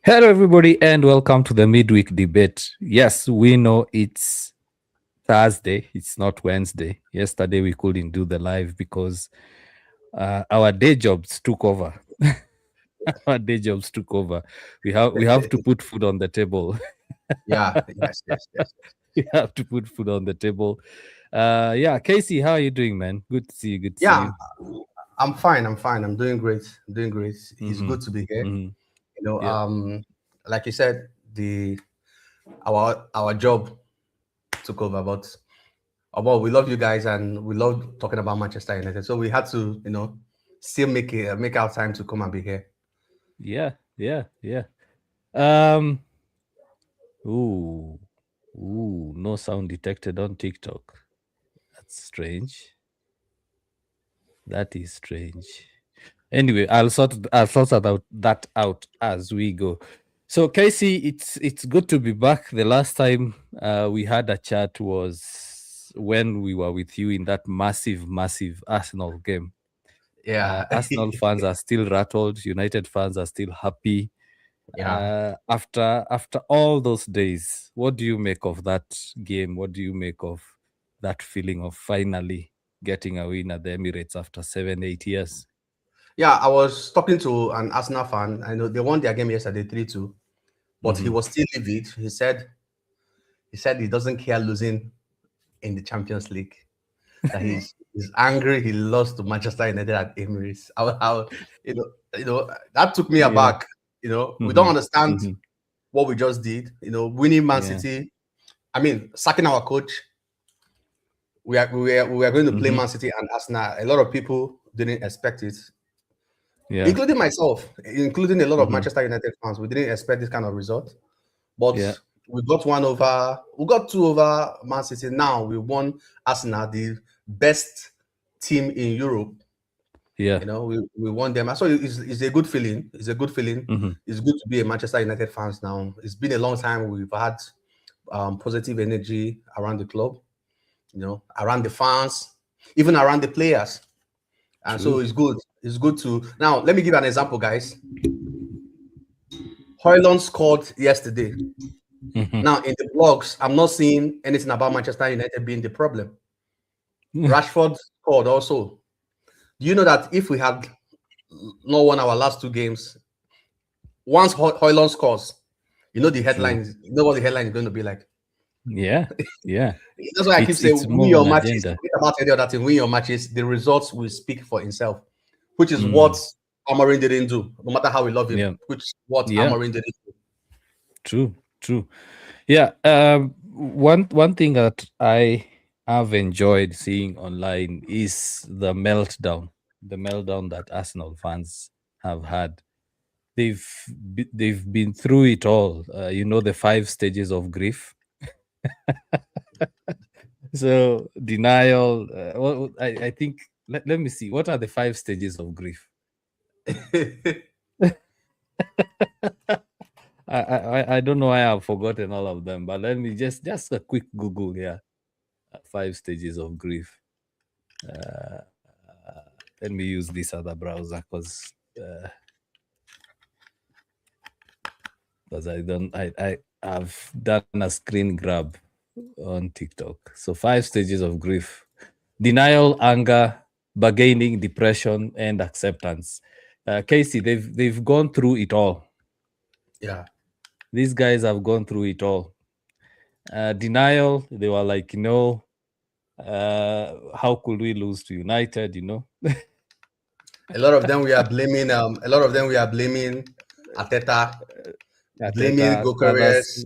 Hello, everybody, and welcome to the midweek debate. Yes, we know it's Thursday, it's not Wednesday. Yesterday, we couldn't do the live because our day jobs took over. Our day jobs took over. We have to put food on the table. Yeah, yes. We have to put food on the table. Yeah, Casey, how are you doing, man? Good to see you. Good to see Yeah, you. I'm fine. I'm fine. I'm doing great. I'm doing great. It's Mm-hmm. good to be here. Mm-hmm. You know, Yeah. like you said, the our job took over, but well, we love you guys and we love talking about Manchester United. So we had to, still make our time to come and be here. Yeah. Yeah. Yeah. Um. Ooh. Ooh. No sound detected on TikTok. That's strange. That is strange. Anyway, I'll sort that out as we go. So Casey, it's good to be back. The last time we had a chat was when we were with you in that massive Arsenal game. Yeah, Arsenal fans are still rattled. United fans are still happy. yeah. After all those days, what do you make of that game? What do you make of that feeling of finally getting a win at the Emirates after 7-8 years? Yeah, I was talking to an Arsenal fan. I know they won their game yesterday, 3-2, but he Hmm. was still livid. He said he doesn't care losing in the Champions League. That he's angry. He lost to Manchester United at Emirates. That took me Yeah. aback. We don't Hmm. understand Hmm. what we just did. Winning Man Yeah. City. I mean, sacking our coach. We are going to play Hmm. Man City and Arsenal. A lot of people didn't expect it, Yeah. including myself, including a lot of Hmm. Manchester United fans. We didn't expect this kind of result, but Yeah. we got one over. We got two over Man City. Now we won Arsenal, the best team in Europe. Yeah. We won them. So it's a good feeling. It's a good feeling. Hmm. It's good to be a Manchester United fans now. It's been a long time we've had positive energy around the club, around the fans, even around the players. And so True. it's good. It's good to now. Let me give an example, guys. Hoyland scored yesterday. Hmm. Now in the blogs, I'm not seeing anything about Manchester United being the problem. Rashford scored also. Do you know that if we had not won our last two games, once Hoyland scores, the True. headlines. You know what the headline is going to be like. Yeah. Yeah. That's why I keep saying, It's win more of your an matches. agenda. Forget about any other thing. Win your matches. The results will speak for itself, which is what Mm. Amorim didn't do. No matter how we love him, Yeah. which is what Yeah. Amorim didn't do. True. True. Yeah. One thing that I have enjoyed seeing online is the meltdown that Arsenal fans have had. They've been through it all. The 5 stages of grief. So denial. I think. Let me see. What are the 5 stages of grief? I don't know why I've forgotten all of them, but let me just a quick Google here. 5 stages of grief. Uh, Let me use this other browser because I've done a screen grab on TikTok. So 5 stages of grief: denial, anger, bargaining, depression, and acceptance. Casey, they've gone through it all. Yeah. These guys have gone through it all. Denial, they were like, how could we lose to United? A lot of them we are blaming. A lot of them we are blaming Ateta, blaming Arteta, others, Gokeres,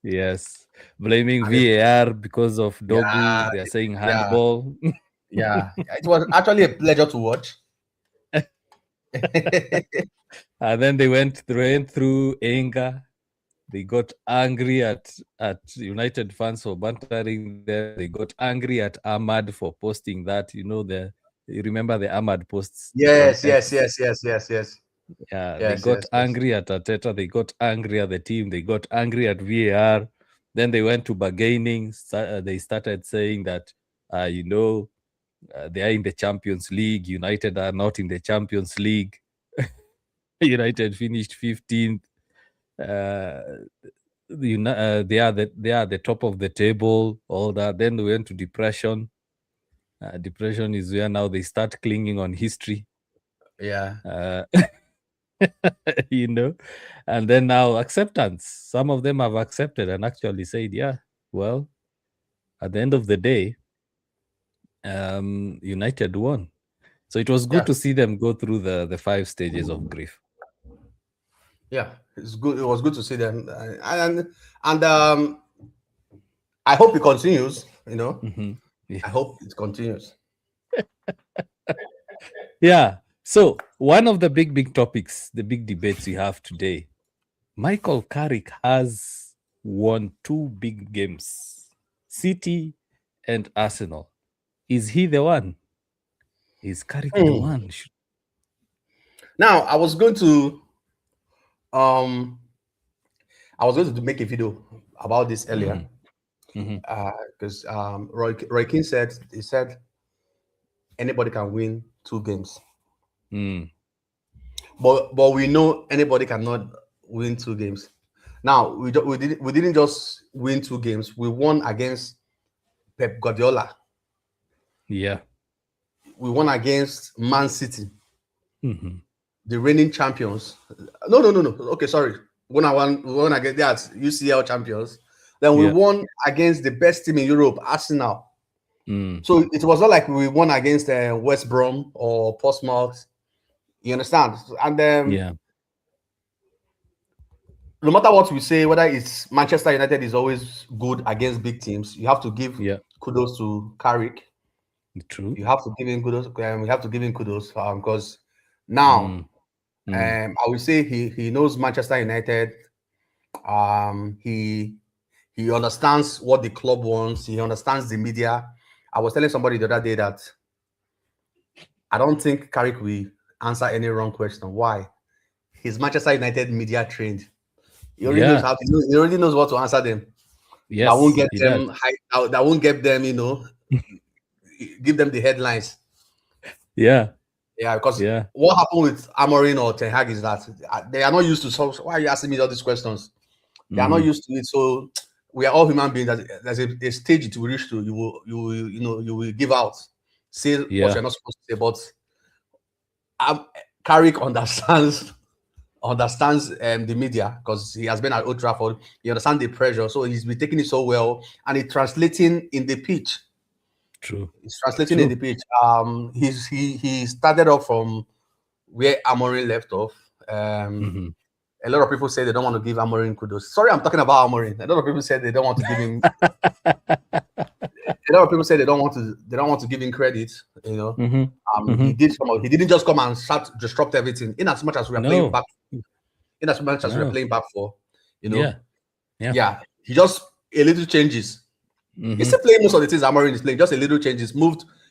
yes, blaming and VAR because of yeah, Dorgu. They're saying yeah, handball. yeah. It was actually a pleasure to watch. And then they went through anger. They got angry at United fans for bantering them. They got angry at Ahmad for posting that. You remember the Ahmad posts on Yes, yes, X. yes, yes, yes, yes, Yeah, they yes, got yes, yes. angry at Ateta. They got angry at the team. They got angry at VAR. Then they went to bargaining. They started saying that, they are in the Champions League. United are not in the Champions League. United finished 15th. uh, they are the top of the table, all that. Then we went to depression. Depression is where now they start clinging on history. Yeah. Uh, you know, and then now acceptance. Some of them have accepted and actually said, yeah, well, at the end of the day, United won. So it was good Yeah. to see them go through the five stages of grief. Yeah. It's good. It was good to see them, and I hope it continues. Hmm. Yeah. I hope it continues. Yeah. So one of the big topics, the big debates we have today, Michael Carrick has won two big games, City and Arsenal. Is he the one? Is Carrick the Hmm. one? Now, um I was going to make a video about this earlier Mm-hmm. Mm-hmm. because Roy Keane said anybody can win two games, Mm. but we know anybody cannot win two games. Now we didn't just win two games. We won against Pep Guardiola. Yeah. We won against Man City, Mm-hmm. the reigning champions. No. Okay, sorry. We won against that UCL champions. Then we Yeah. won against the best team in Europe, Arsenal. Mm. So it was not like we won against West Brom or Portsmouth. You understand? And Yeah. no matter what we say, whether it's Manchester United is always good against big teams, you have to give Yeah. kudos to Carrick. True. You have to give him kudos. We have to give him kudos because now Mm. Mm. I would say he knows Manchester United. He understands what the club wants. He understands the media. I was telling somebody the other day that I don't think Carrick will answer any wrong question. Why? He's Manchester United media trained. He already knows Yeah. how to. He already knows what to answer them. That won't Yes, get he does. them high. That won't get them. Give them the headlines. Yeah. Yeah, because Yeah. what happened with Amorin or Ten Hag is that they are not used to. So why are you asking me all these questions? They are not Mm-hmm. used to it. So we are all human beings. There's a stage it will reach to. You will give out, say what Yeah. you're not supposed to say. But Carrick understands the media because he has been at Old Trafford. He understands the pressure, so he's been taking it so well, and it's translating in the pitch. True. It's translating in True. the pitch. He started off from where Amorin left off. Mm-hmm. A lot of people say they don't want to give Amorin kudos. Sorry, I'm talking about Amorin. A lot of people said they don't want to give him. A lot of people say they don't want to give him credit. Mm-hmm. He Mm-hmm. did some of. He didn't just come and start disrupt everything. In as much as we are playing No. back, in as much as we are No. playing back for, you know, Yeah. Yeah. yeah, he just a little changes. He's Mm-hmm. still playing most of the things Amorin is playing, just a little changes.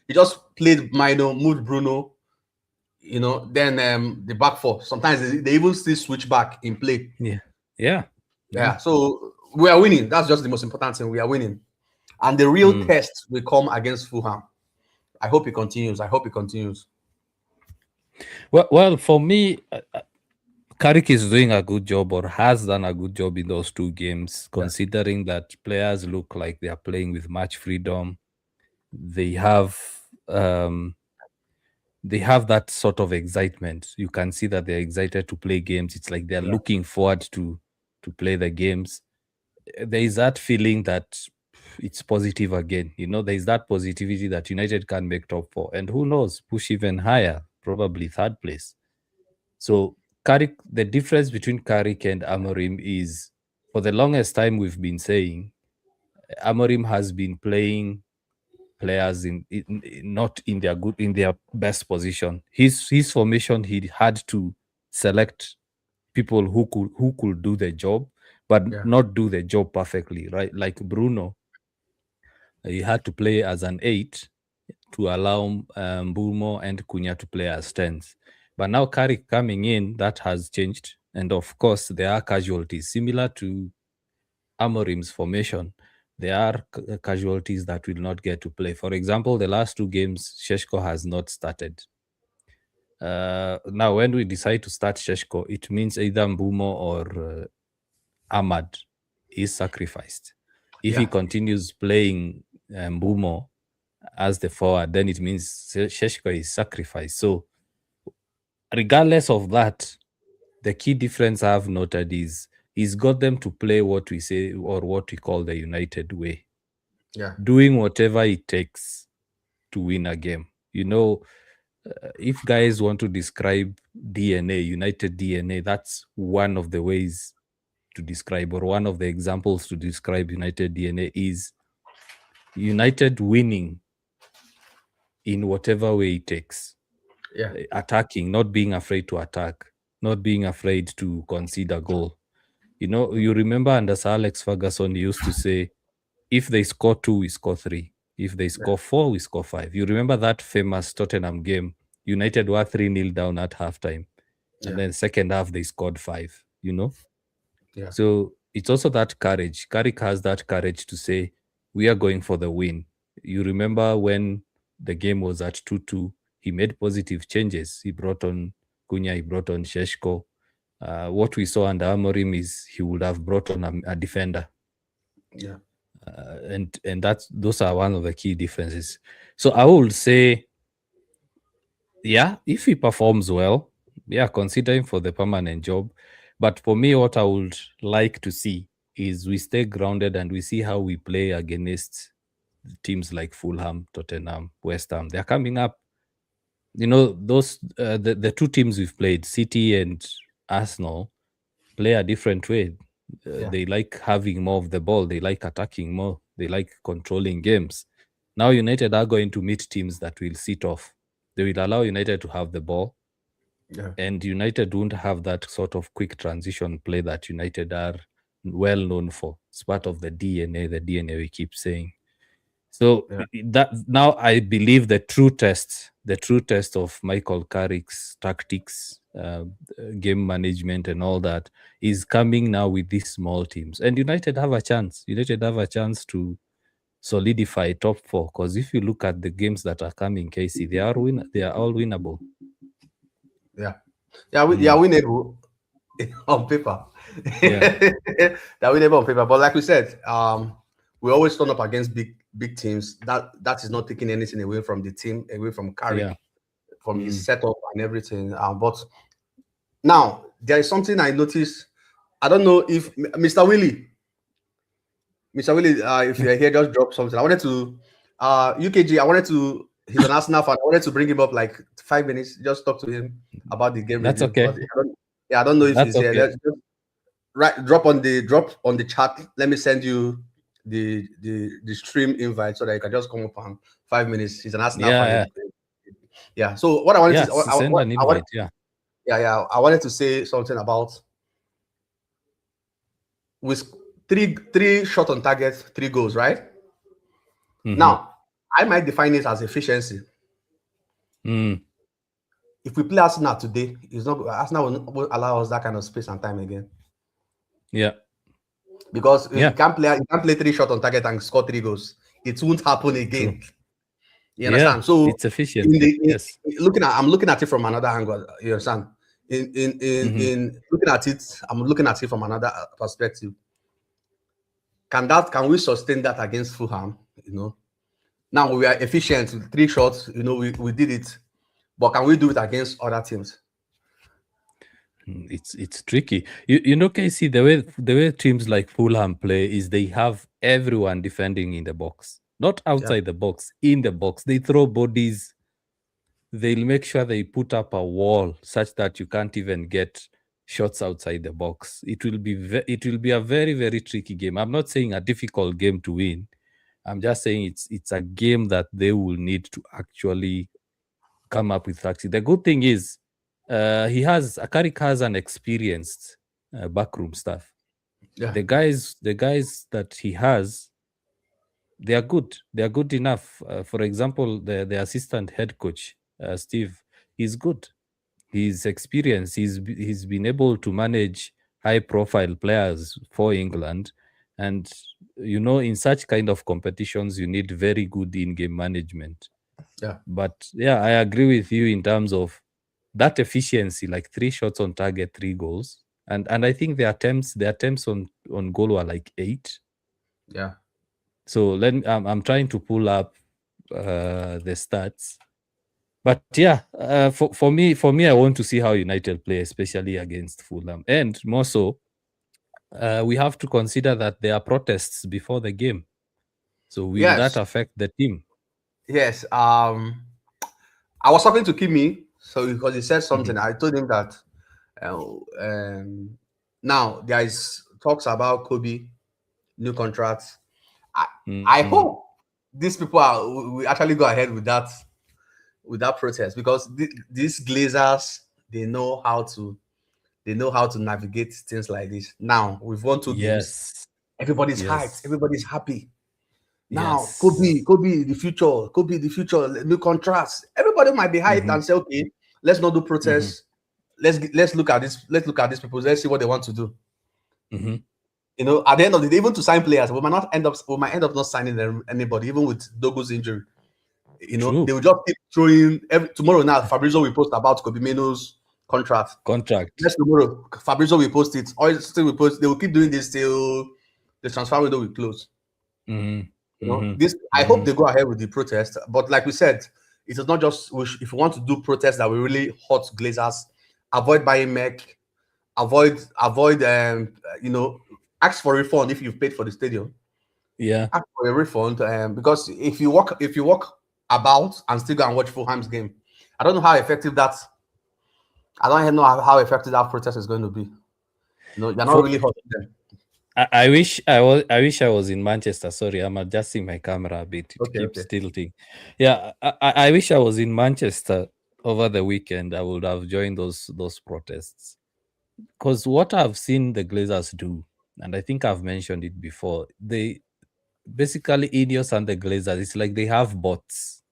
He just played Mino, moved Bruno, then the back four. Sometimes they even still switch back in play. Yeah. Yeah. Yeah. Yeah, so we are winning. That's just the most important thing. We are winning. And the real Mm. test will come against Fulham. I hope it continues. I hope it continues. Well, for me, Carrick is doing a good job or has done a good job in those two games, Yeah. considering that players look like they are playing with much freedom. They have um, they have that sort of excitement. You can see that they're excited to play games. It's like they're Yeah. looking forward to play the games. There is that feeling that it's positive again. There is that positivity that United can make top four, and who knows, push even higher, probably third place. So Carrick, the difference between Carrick and Amorim is, for the longest time we've been saying, Amorim has been playing players not in their best position. His formation, he had to select people who could do the job, but Yeah. not do the job perfectly, right? Like Bruno, he had to play as an 8 to allow Bumo and Cunha to play as 10s. But now Carrick coming in, that has changed. And of course, there are casualties similar to Amorim's formation. There are casualties that will not get to play. For example, the last two games, Sheshko has not started. Now, when we decide to start Sheshko, it means either Mbumo or Ahmad is sacrificed. If he Yeah, continues playing Mbumo as the forward, then it means Sheshko is sacrificed. So, regardless of that, the key difference I've noted is he's got them to play what we say or what we call the United way, yeah, doing whatever it takes to win a game. If guys want to describe DNA, United DNA, that's one of the ways to describe, or one of the examples to describe United DNA is United winning in whatever way it takes. yeah, Attacking, not being afraid to attack, not being afraid to concede a goal. You remember under Sir Alex Ferguson, he used to say, if they score 2, we score 3. If they yeah, score 4, we score 5. You remember that famous Tottenham game? United were 3-0 down at halftime. And yeah, then second half, they scored 5. yeah, So it's also that courage. Carrick has that courage to say, we are going for the win. You remember when the game was at 2-2, he made positive changes. He brought on Cunha, he brought on Sheshko. What we saw under Amorim is he would have brought on a defender. yeah, And those are one of the key differences. So I would say, yeah, if he performs well, yeah, consider him for the permanent job. But for me, what I would like to see is we stay grounded and we see how we play against teams like Fulham, Tottenham, West Ham. They're coming up. Those the two teams we've played, City and Arsenal, play a different way. yeah, They like having more of the ball. They like attacking more. They like controlling games. Now United are going to meet teams that will sit off. They will allow United to have the ball, yeah, and United won't have that sort of quick transition play that United are well known for. It's part of the DNA we keep saying. So yeah, that now I believe the true test of Michael Carrick's tactics, game management, and all that is coming now with these small teams. And United have a chance. United have a chance to solidify top four, because if you look at the games that are coming, Casey, they are all winnable. yeah. Yeah, they are Mm, winnable on paper. yeah, They are winnable on paper. But like we said, we always turn up against big teams. That is not taking anything away from the team, away from yeah. Carrick, from his Mm, setup and everything. But now there is something I noticed. I don't know if Mr. Willie, if you're here, just drop something. I wanted to, UKG. I wanted to. He's an Arsenal fan. I wanted to bring him up like 5 minutes. Just talk to him about the game that's review. okay. But I don't know if That's he's here. okay. Let's just drop on the chat. Let me send you the stream invite so that you can just come up on 5 minutes. He's an Arsenal Yeah, fan. yeah, Yeah. So what I wanted yeah. to, Send an I wanted, invite. Yeah. yeah, I wanted to say something about with three shot on target, 3 goals, right? Mm-hmm. Now, I might define it as efficiency. Mm, If we play Arsenal today, it's not Arsenal will allow us that kind of space and time again. yeah, Because yeah. you can't play 3 shot on target and score 3 goals. It won't happen True. again. You Yeah, understand? So it's efficiency. Yes. I'm looking at it from another angle. You understand? Mm-hmm. In looking at it, I'm looking at it from another perspective. Can we sustain that against Fulham? Now we are efficient with 3 shots. We did it, but can we do it against other teams? It's tricky. Casey, the way teams like Fulham play is they have everyone defending in the box, not Yeah, outside the box, in the box. They throw bodies. They'll make sure they put up a wall such that you can't even get shots outside the box. It will be a very, very tricky game. I'm not saying a difficult game to win. I'm just saying it's a game that they will need to actually come up with tactics. The good thing is, Carrick has an experienced backroom staff. yeah, The guys that he has, they are good. They are good enough. For example, the assistant head coach, Steve, he's good. He's experienced. He's been able to manage high profile players for England, and in such kind of competitions, you need very good in-game management. yeah, But yeah, I agree with you in terms of that efficiency, like 3 shots on target, 3 goals. and I think the attempts on goal were like 8. Yeah. So I'm trying to pull up the stats. But yeah, for me, I want to see how United play, especially against Fulham, and more so, we have to consider that there are protests before the game. So will that Yes. affect the team? Yes. I was talking to Kimi, so because he said Mhm. something, I told him that uh, um, now there is talks about Kobe new contracts. I, I Mhm. hope these people are we actually go ahead with that protest because these Glazers they know how to navigate things like this. Now we've won 2 games. Yes, Everybody's hyped. yes, Everybody's happy. Now, yes. Kobe, the future, new contracts. Everybody might be hyped Mhm. and say, okay, let's not do Mhm. protests. Let's look at this. Let's look at these people. Let's see what they want to do. Mhm. You know, at the end of the day, even to sign players, we might end up not signing anybody, even with Dogu's injury. You know, they True. will just keep throwing tomorrow now. Fabrizio will post about Kobe Mino's contract. Contract. Next tomorrow, Fabrizio will post it. Or still will post. They will keep doing this till the transfer window will close. Mhm. You know, Mhm. this I hope Mhm. they go ahead with the protest. But like we said, it is not just if you want to do protests that will really hurt Glazers, avoid buying Mac, avoid you know, ask for refund if you've paid for the stadium. Yeah. Ask for a refund because if you walk about and still go and watch Fulham's game, I don't know how effective that I don't even know how effective that protest is going to be. You know, you're not For really hurting them. I wish I was in Manchester. Sorry, I'm adjusting my camera a bit. It Okay, keeps okay. tilting. Yeah, I wish I was in Manchester over the weekend. I would have joined those protests. Because what I've seen the Glazers do, and I think I've mentioned it before, they basically INEOS and the Glazers, it's like they have bots.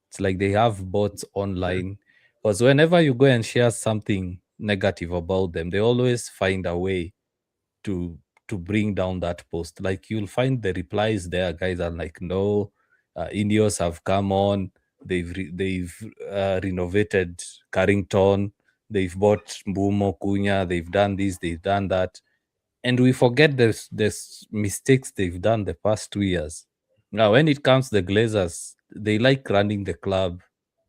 It's like they have bots online. Because whenever you go and share something negative about them, they always find a way to bring down that post. Like you'll find the replies there, guys are like, no, INEOS have come on, they've renovated Carrington, they've bought Mbumo Kunya, they've done this, they've done that, and we forget there's mistakes they've done the past 2 years. Now, when it comes to the Glazers, they like running the club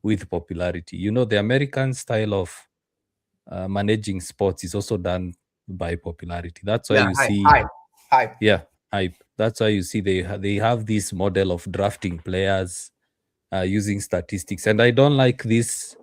with popularity. You know, the American style of managing sports is also done by popularity. That's why Yeah, you hi, see, hi, hi. yeah, hype. That's why you see they have this model of drafting players using statistics, and I don't like this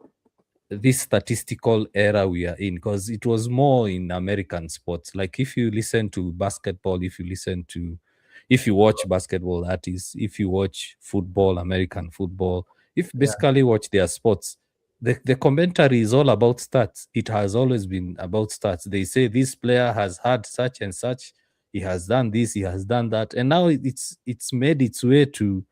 statistical era we are in because it was more in American sports. Like if you listen to basketball, if you watch basketball, that is, if you watch football, American football, if you Yeah, basically watch their sports, the commentary is all about stats. It has always been about stats. They say this player has had such and such, he has done this, he has done that, and now it's made its way to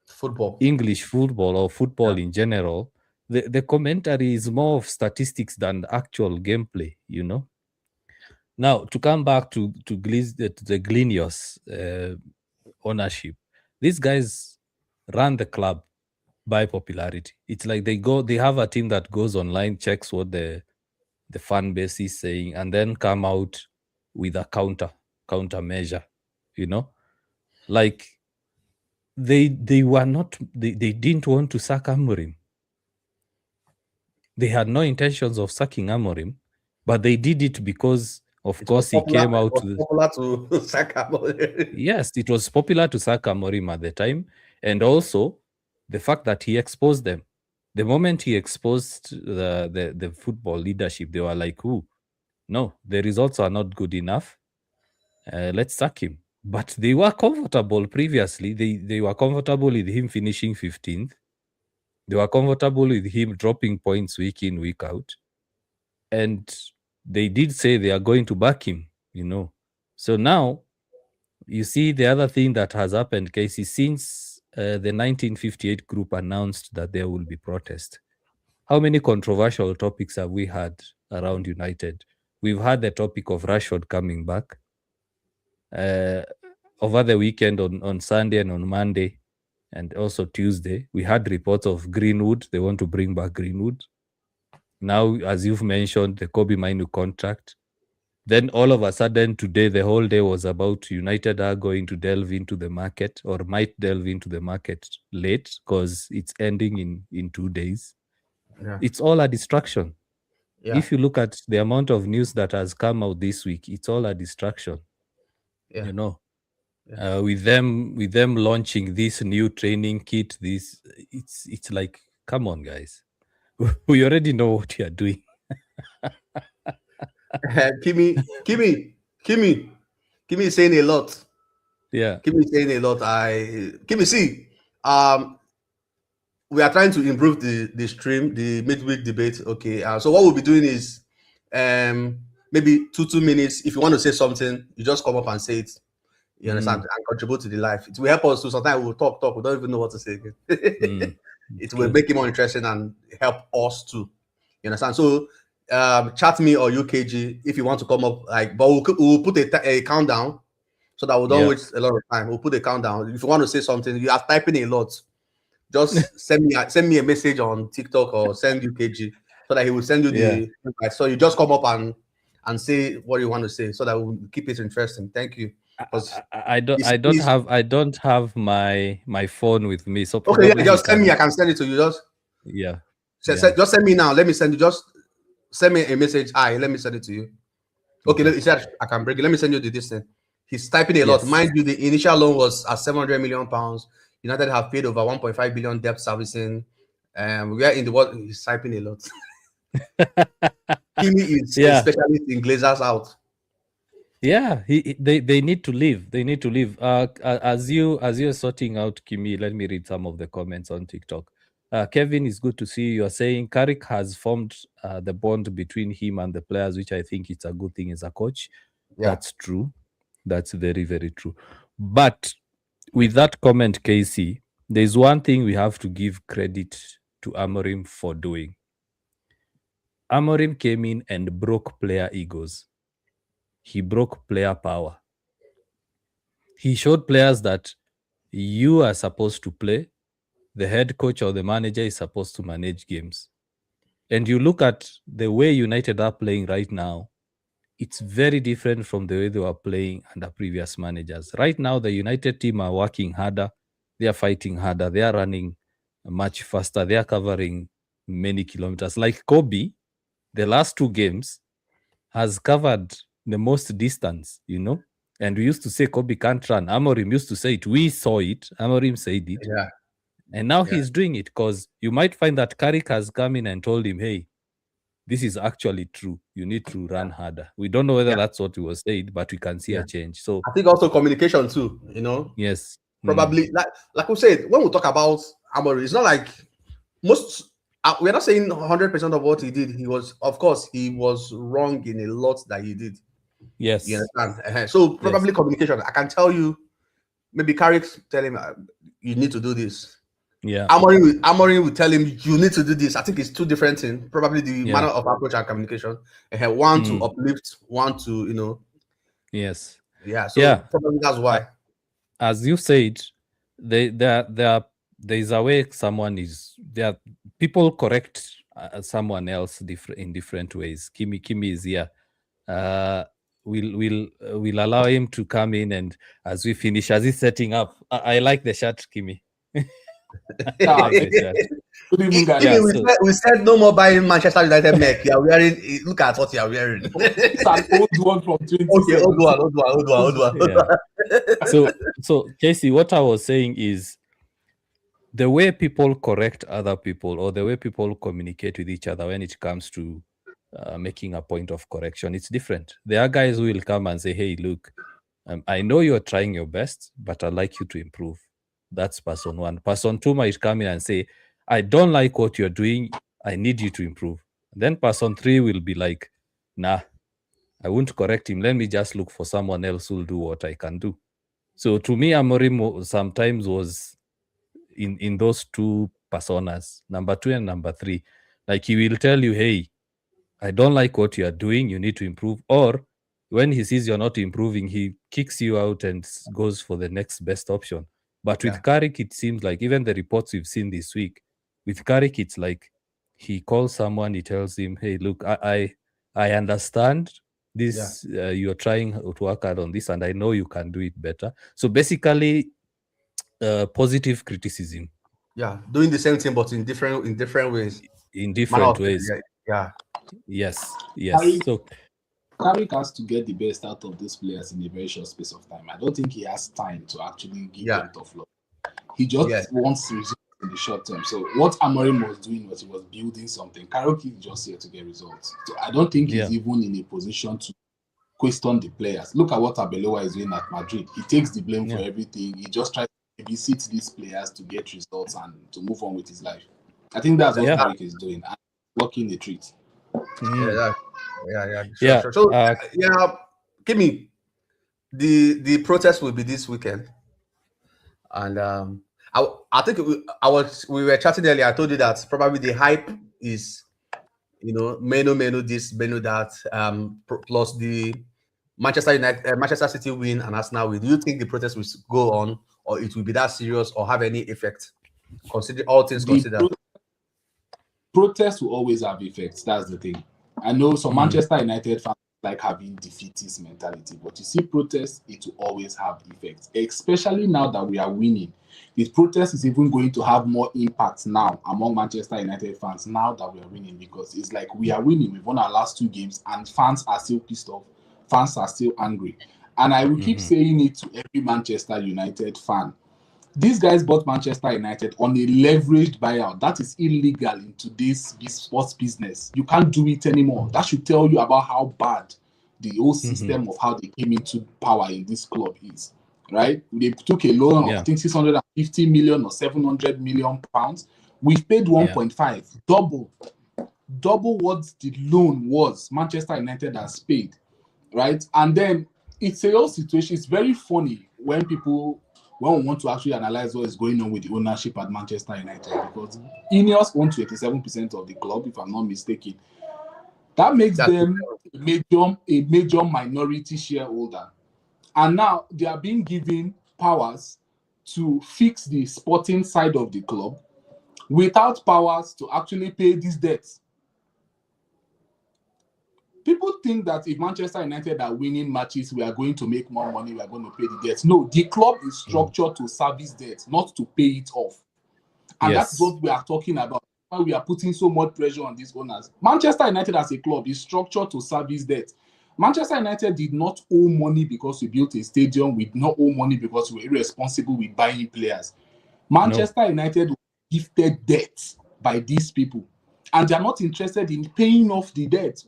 football. English football or Yeah, football in general. The commentary is more of statistics than actual gameplay, you know. Now to come back to the Glinios ownership, these guys run the club by popularity. It's like they have a team that goes online, checks what the fan base is saying, and then come out with a counter measure, you know. Like they didn't want to sack Amorim. They had no intentions of sacking Amorim, but they did it because, of it was course, he popular. came It out was with. popular to Saka. Yes, it was popular to sack Amorim at the time, and also the fact that he exposed them. The moment he exposed the football leadership, they were like, "Ooh, no, the results are not good enough. Let's sack him." But they were comfortable previously. They were comfortable with him finishing 15th. They were comfortable with him dropping points week in, week out. And they did say they are going to back him, you know. So now you see the other thing that has happened, Casey, since the 1958 group announced that there will be protest. How many controversial topics have we had around United? We've had the topic of Rashford coming back uh, over the weekend on Sunday and on Monday, and also Tuesday. We had reports of Greenwood. They want to bring back Greenwood. Now, as you've mentioned, the Kobe Minu contract. Then all of a sudden today, the whole day was about United are going to delve into the market or might delve into the market late because it's ending in 2 days. Yeah. It's all a distraction. Yeah. If you look at the amount of news that has come out this week, it's all a distraction. Yeah. You know, Yeah. with them launching this new training kit, it's like, come on, guys, we already know what you are doing. Kimi is saying a lot. Yeah. Kimi is saying a lot. Kimi, see, um, we are trying to improve the stream, the midweek debate. Okay, so what we'll be doing is, maybe 2 minutes. If you want to say something, you just come up and say it. You understand, and contribute to the life. It will help us to. Sometimes we'll talk. We don't even know what to say again. It will True. make it more interesting and help us too. You understand? So, chat me or UKG if you want to come up. Like, but we'll put a countdown so that we don't Yeah. waste a lot of time. We'll put a countdown. If you want to say something, you are typing a lot. Just send me a message on TikTok or send UKG so that he will send you Yeah. the invite. So you just come up and say what you want to say so that we'll keep it interesting. Thank you. Because I don't have my phone with me, so okay, yeah, probably you just send me. can. I can send it to you. Yeah. Yeah. Just send me now. Let me send you. Just send me a message. Let me send it to you. Okay, Okay. he said I can break it. Let me send you the distance. He's typing a lot. Yes. Mind you, the initial loan was at 700 million pounds. United have paid over 1.5 billion debt servicing. We are in the world. He's typing a lot. Kimi is a Yeah. specialist in Glazers out. Yeah, they need to leave. They need to leave. As you're sorting out Kimi, let me read some of the comments on TikTok. Kevin, is good to see you. You're saying Carrick has formed the bond between him and the players, which I think it's a good thing as a coach. Yeah, That's true. That's very, very true. But with that comment, Casey, there's one thing we have to give credit to Amorim for doing. Amorim came in and broke player egos. He broke player power. He showed players that you are supposed to play, the head coach or the manager is supposed to manage games. And you look at the way United are playing right now, it's very different from the way they were playing under previous managers. Right now, the United team are working harder, they are fighting harder, they are running much faster, they are covering many kilometers. Like Kobe, the last 2 games, has covered the most distance, And we used to say Kobe can't run. Amorim used to say it. We saw it. Amorim said it. yeah, And now yeah, he's doing it because you might find that Carrick has come in and told him, hey, this is actually true. You need to run harder. We don't know whether yeah, that's what he was said, but we can see yeah. a change. So, I think also communication too. yes. Probably like we said when we talk about Amory, it's not like most. We're not saying 100% of what he did. Of course, he was wrong in a lot that he did. You Yes. understand? So Yes. probably communication. I can tell you, maybe Carrick tell him you need to do this. Yeah. Amory will tell him you need to do this. I think it's two different things. Probably the Yeah. manner of approach and communication. One to Mm. uplift, one to Yes. yeah. So Yeah. probably that's Uh, why. as you said, there's a way someone is there. People correct someone else in different ways. Kimi is here. Uh, we'll allow him to come in, and as we finish, as he's setting up, I like the shirt, Kimi. I Yeah, like the shirt. good evening, guys. Yeah. Even we said no more buying Manchester United neck. You are wearing. Look at what you are wearing. It's an old one from Okay, 2017. old one. Yeah. So Casey, what I was saying is the way people correct other people or the way people communicate with each other when it comes to making a point of correction, it's different. There are guys who will come and say, hey, look, I know you're trying your best, but I'd like you to improve. That's person one. Person two might come in and say, I don't like what you're doing. I need you to improve. Then person three will be like, nah, I won't correct him. Let me just look for someone else who'll do what I can do. So to me, Amorim sometimes was in those two personas, number 2 and number 3. Like he will tell you, hey, I don't like what you are doing. You need to improve. Or when he sees you're not improving, he kicks you out and goes for the next best option. But Yeah, with Carrick, it seems like even the reports we've seen this week, with Carrick, it's like he calls someone, he tells him, hey, look, I understand this you're trying to work hard on this, and I know you can do it better. So basically, positive criticism. Yeah, doing the same thing but in different ways. In Manner different of ways. yeah. Yes. Carrick, So Carrick has to get the best out of those players in a very short space of time. I don't think he has time to actually give Yeah. them tough love. He just wants results in the short term. So what Amorim was doing was he was building something. Carrick is just here to get results. So I don't think he's even in a position to question the players. Look at what Arbeloa is doing at Madrid. He takes the blame for everything. He just tries to babysit these players to get results and to move on with his life. I think that's what Carrick is doing. And working the treat. Sure. So Kimmy, the protest will be this weekend, and I think we were chatting earlier. I told you that probably the hype is, Menu this, Menu that, plus the Manchester City win and Arsenal win. Do you think the protest will go on, or it will be that serious, or have any effect? Consider all things considered. Protests will always have effects. That's the thing. I know some Manchester United fans like having defeatist mentality, but you see protests, it will always have effects, especially now that we are winning. This protest is even going to have more impact now among Manchester United fans now that we are winning, because it's like we are winning. We've won our last 2 games and fans are still pissed off. Fans are still angry. And I will keep saying it to every Manchester United fan. These guys bought Manchester United on a leveraged buyout. That is illegal in today's sports business. You can't do it anymore. That should tell you about how bad the whole system of how they came into power in this club is, right? They took a loan of, I think, 650 million or 700 million pounds. We've paid 1.5, double what the loan was Manchester United has paid, right? And then it's a whole situation. It's very funny when we want to actually analyze what is going on with the ownership at Manchester United, because INEOS own 27% of the club, if I'm not mistaken. That makes them a major minority shareholder. And now they are being given powers to fix the sporting side of the club without powers to actually pay these debts. People think that if Manchester United are winning matches, we are going to make more money, we are going to pay the debts. No, the club is structured to service debts, not to pay it off. And that's what we are talking about. Why we are putting so much pressure on these owners. Manchester United as a club is structured to service debt. Manchester United did not owe money because we built a stadium. We did not owe money because we were irresponsible with buying players. Manchester United was gifted debt by these people, and they are not interested in paying off the debt.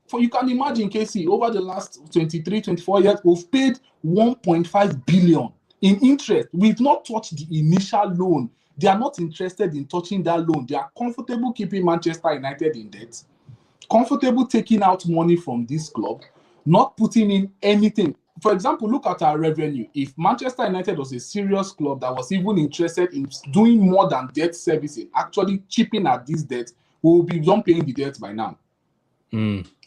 For you can imagine, KC, over the last 23, 24 years, we've paid 1.5 billion in interest. We've not touched the initial loan. They are not interested in touching that loan. They are comfortable keeping Manchester United in debt, comfortable taking out money from this club, not putting in anything. For example, look at our revenue. If Manchester United was a serious club that was even interested in doing more than debt servicing, actually chipping at this debt, we will be done paying the debt by now.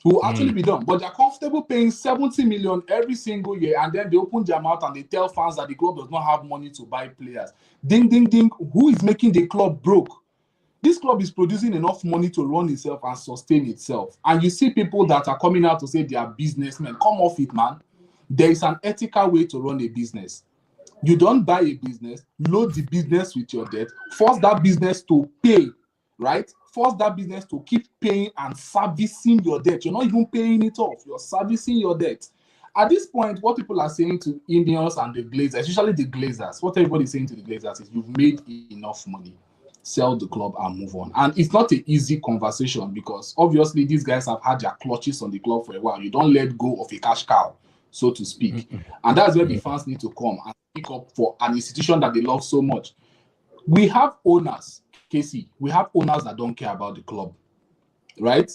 Will actually be done, but they're comfortable paying 70 million every single year, and then they open their mouth and they tell fans that the club does not have money to buy players. Ding, ding, ding. Who is making the club broke? This club is producing enough money to run itself and sustain itself. And you see people that are coming out to say they are businessmen. Come off it, man. There is an ethical way to run a business. You don't buy a business, load the business with your debt, force that business to pay, right? Force that business to keep paying and servicing your debt. You're not even paying it off. You're servicing your debt. At this point, what people are saying to INEOS and the Glazers, especially the Glazers, what everybody's saying to the Glazers is, you've made enough money. Sell the club and move on. And it's not an easy conversation, because obviously these guys have had their clutches on the club for a while. You don't let go of a cash cow, so to speak. And that's where the fans need to come and speak up for an institution that they love so much. We have owners, Casey, we have owners that don't care about the club, right?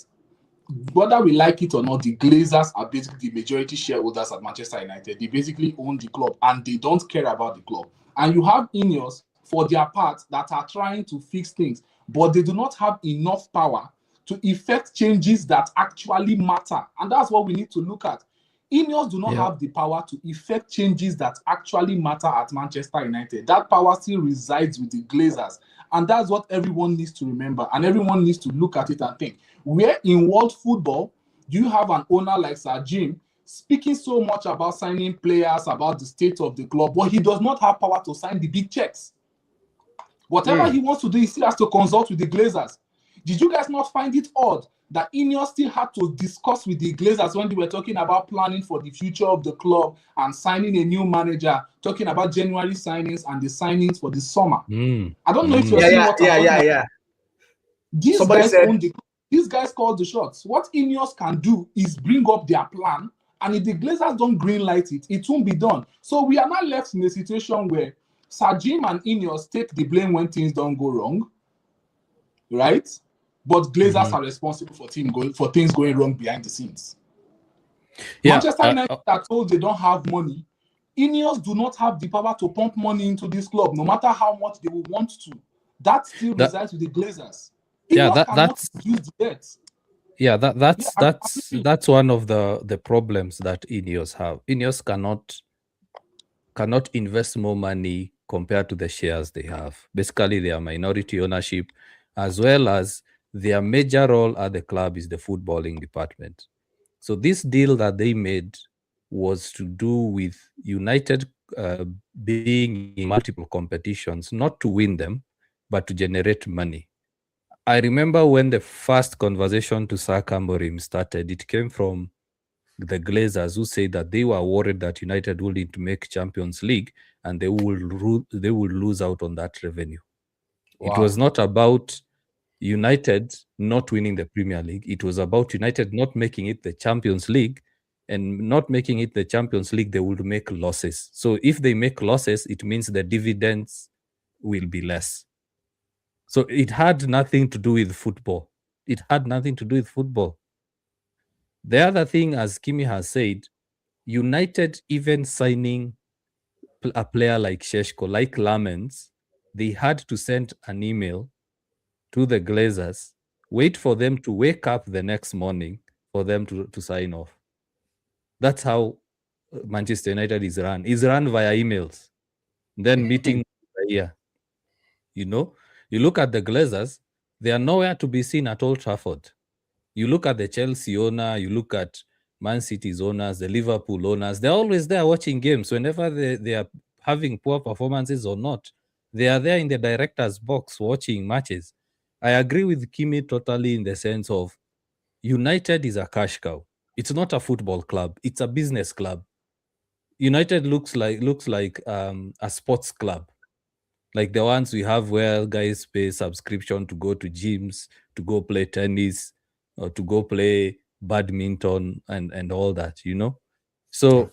Whether we like it or not, the Glazers are basically the majority shareholders at Manchester United. They basically own the club and they don't care about the club. And you have INEOS, for their part, that are trying to fix things, but they do not have enough power to effect changes that actually matter. And that's what we need to look at. INEOS do not have the power to effect changes that actually matter at Manchester United. That power still resides with the Glazers. And that's what everyone needs to remember. And everyone needs to look at it and think. Where in world football, do you have an owner like Sir Jim speaking so much about signing players, about the state of the club, but he does not have power to sign the big checks? Whatever he wants to do, he still has to consult with the Glazers. Did you guys not find it odd that INEOS still had to discuss with the Glazers when they were talking about planning for the future of the club and signing a new manager, talking about January signings and the signings for the summer? I don't know if you're seeing what I'm talking about. These guys own the club. These guys call the shots. What INEOS can do is bring up their plan, and if the Glazers don't green light it, it won't be done. So we are now left in a situation where Sir Jim and INEOS take the blame when things don't go wrong, right? But Glazers are responsible for things going wrong behind the scenes. Manchester United are told they don't have money. INEOS do not have the power to pump money into this club, no matter how much they will want to. That still resides with the Glazers. That's use the debt. That's one of the problems that INEOS have. INEOS cannot invest more money compared to the shares they have. Basically, their minority ownership, as well as their major role at the club is the footballing department. So this deal that they made was to do with United being in multiple competitions, not to win them, but to generate money. I remember when the first conversation to Sir Amorim started, it came from the Glazers, who said that they were worried that United wouldn't make Champions League and they will lose out on that revenue. Wow. It was not about United not winning the Premier League. It was about United not making it the Champions League, and not making it the Champions League, they would make losses. So if they make losses, it means the dividends will be less. So it had nothing to do with football. It had nothing to do with football. The other thing, as Kimi has said, United even signing a player like Šeško, like Lamens, they had to send an email to the Glazers, wait for them to wake up the next morning for them to sign off. That's how Manchester United is run. It's run via emails, then meeting here. You know, you look at the Glazers, they are nowhere to be seen at Old Trafford. You look at the Chelsea owner, you look at Man City's owners, the Liverpool owners, they're always there watching games. Whenever they are having poor performances or not, they are there in the director's box watching matches. I agree with Kimi totally in the sense of United is a cash cow. It's not a football club. It's a business club. United looks like a sports club, like the ones we have where guys pay subscription to go to gyms, to go play tennis, or to go play badminton and all that, you know? So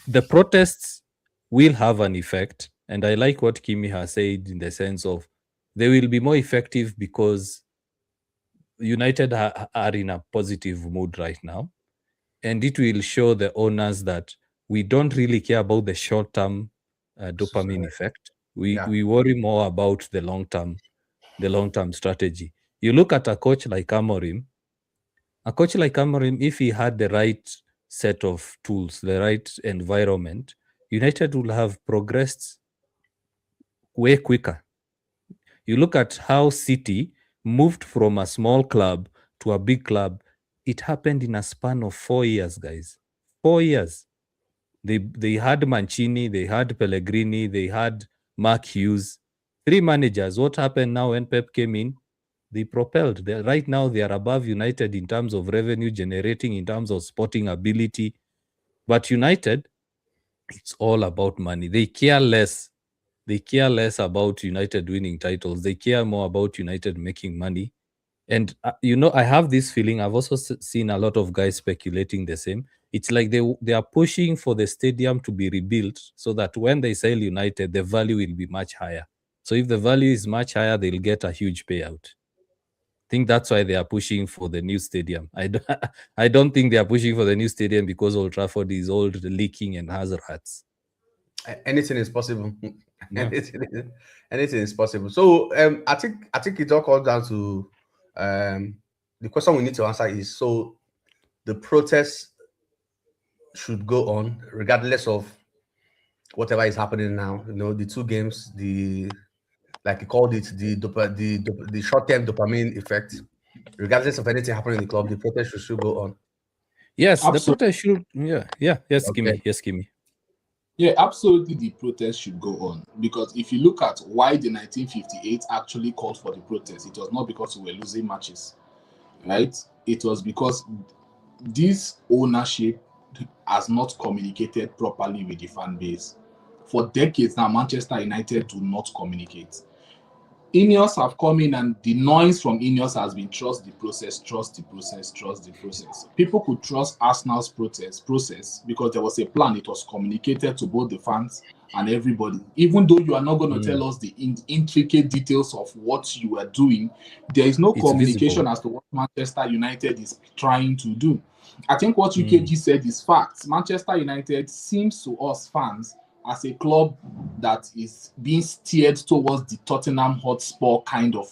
the protests will have an effect. And I like what Kimi has said in the sense of they will be more effective because United are in a positive mood right now. And it will show the owners that we don't really care about the short-term dopamine effect. We worry more about the long-term strategy. You look at a coach like Amorim, if he had the right set of tools, the right environment, United will have progressed way quicker. You look at how City moved from a small club to a big club. It happened in a span of 4 years, guys. 4 years. They had Mancini, they had Pellegrini, they had Mark Hughes. 3 managers. What happened now when Pep came in? They propelled. Right now, they are above United in terms of revenue generating, in terms of sporting ability. But United, it's all about money. They care less. They care less about United winning titles. They care more about United making money. And, I have this feeling, I've also seen a lot of guys speculating the same. It's like they are pushing for the stadium to be rebuilt so that when they sell United, the value will be much higher. So if the value is much higher, they'll get a huge payout. I think that's why they are pushing for the new stadium. I don't think they are pushing for the new stadium because Old Trafford is old, leaking, and has rats. Anything is possible. Yeah. Anything is possible. So I think it all comes down to the question we need to answer is, so the protests should go on regardless of whatever is happening now. The 2 games, like you called it, the short-term dopamine effect. Regardless of anything happening in the club, the protest should still go on. Yes, the Absolutely. protest should. Yes, Okay. Kimi. Yeah, absolutely. The protest should go on because if you look at why the 1958 actually called for the protest, it was not because we were losing matches, right? It was because this ownership has not communicated properly with the fan base. For decades now, Manchester United do not communicate. INEOS have come in and the noise from INEOS has been trust the process, trust the process, trust the process. People could trust Arsenal's process because there was a plan. It was communicated to both the fans and everybody. Even though you are not going to tell us the intricate details of what you are doing, there is no It's communication visible. as to what Manchester United is trying to do. I think what UKG said is facts. Manchester United seems to us fans as a club that is being steered towards the Tottenham Hotspur kind of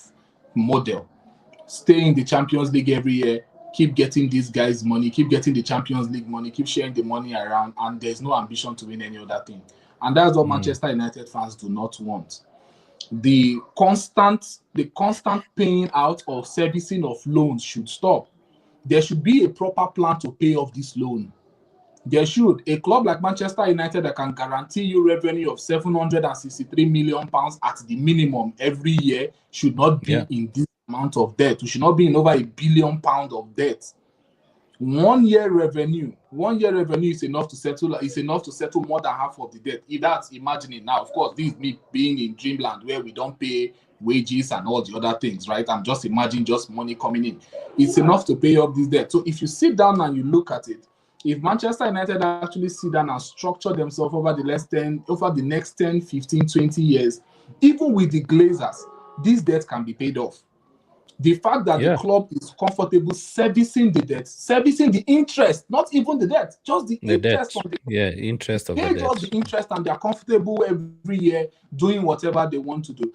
model. Stay in the Champions League every year, keep getting these guys money, keep getting the Champions League money, keep sharing the money around, and there's no ambition to win any other thing. And that's what Manchester United fans do not want. The constant paying out of servicing of loans should stop. There should be a proper plan to pay off this loan. There should. A club like Manchester United that can guarantee you revenue of £763 million at the minimum every year should not be in this amount of debt. We should not be in over £1 billion of debt. 1 year revenue is enough to settle more than half of the debt. If that's imagining now, of course, this is me being in dreamland where we don't pay wages and all the other things, right? I'm just imagining just money coming in. It's enough to pay up this debt. So if you sit down and you look at it, if Manchester United actually sit down and structure themselves over the next 10, 15, 20 years, even with the Glazers, this debt can be paid off. The fact that the club is comfortable servicing the debt, servicing the interest, not even the debt, just the interest debt. on the Interest of the pay debt. just the interest, and they're comfortable every year doing whatever they want to do.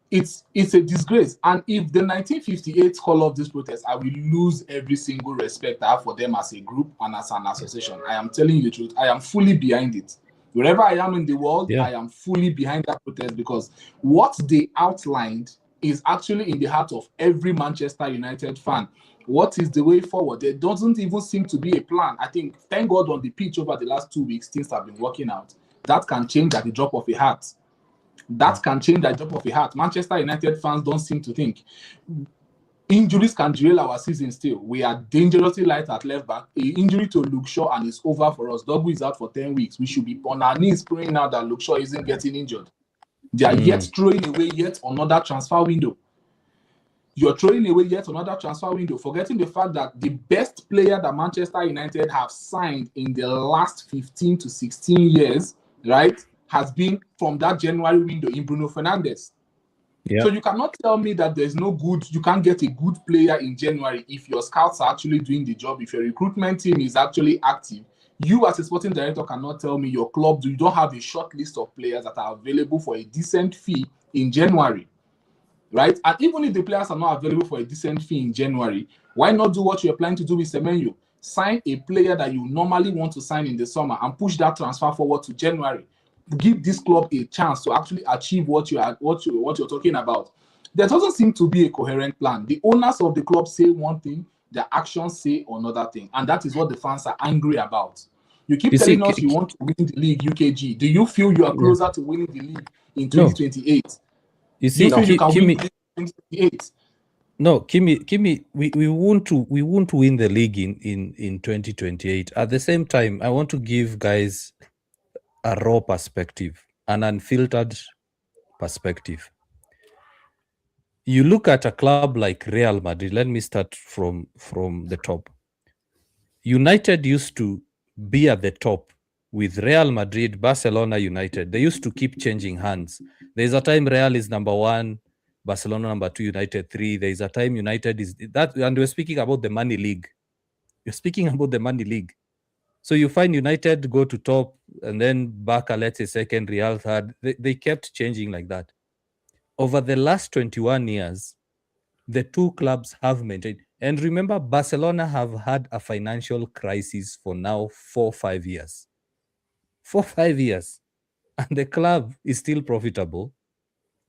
It's a disgrace. And if the 1958 call of this protest, I will lose every single respect I have for them as a group and as an association. I am telling you the truth. I am fully behind it. Wherever I am in the world, I am fully behind that protest because what they outlined is actually in the heart of every Manchester United fan. What is the way forward? There doesn't even seem to be a plan. I think, thank God, on the pitch over the last 2 weeks, things have been working out. That can change at the drop of a hat. That can change at the drop of a hat. Manchester United fans don't seem to think. Injuries can derail our season still. We are dangerously light at left back. An injury to Luke Shaw and it's over for us. Dorgu is out for 10 weeks. We should be on our knees praying now that Luke Shaw isn't getting injured. They are yet throwing away yet another transfer window. You're throwing away yet another transfer window, forgetting the fact that the best player that Manchester United have signed in the last 15 to 16 years, right, has been from that January window in Bruno Fernandes. So you cannot tell me that you can't get a good player in January if your scouts are actually doing the job, if your recruitment team is actually active. You as a sporting director cannot tell me your club, you don't have a short list of players that are available for a decent fee in January, right? And even if the players are not available for a decent fee in January, why not do what you're planning to do with Semenyo? Sign a player that you normally want to sign in the summer and push that transfer forward to January. Give this club a chance to actually achieve what you're talking about. There doesn't seem to be a coherent plan. The owners of the club say one thing, their actions say another thing, and that is what the fans are angry about. You keep telling us you want to win the league, UKG. Do you feel you are closer to winning the league in 2028? You see, you feel you can win in 2028? No, Kimi, we want to win the league in 2028. At the same time, I want to give guys a raw perspective, an unfiltered perspective. You look at a club like Real Madrid. Let me start from the top. United used to be at the top with Real Madrid, Barcelona, United. They used to keep changing hands. There's a time Real is number 1, Barcelona number 2, United 3. There's a time United is that, and we're speaking about the money league. You're speaking about the money league. So you find United go to top, and then Barca, let's say second, Real third. They kept changing like that. Over the last 21 years, the two clubs have maintained. And remember, Barcelona have had a financial crisis for now 4-5 years. 4-5 years. And the club is still profitable.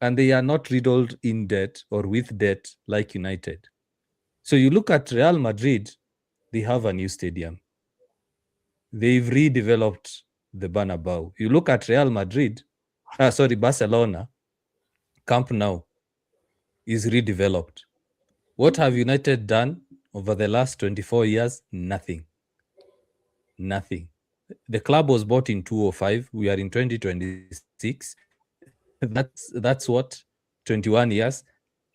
And they are not riddled in debt or with debt like United. So you look at Real Madrid, they have a new stadium. they've redeveloped the Bernabeu. You look at Real Madrid, Barcelona, Camp Nou is redeveloped. What have United done over the last 24 years? Nothing. The club was bought in 2005. We are in 2026. That's what, 21 years?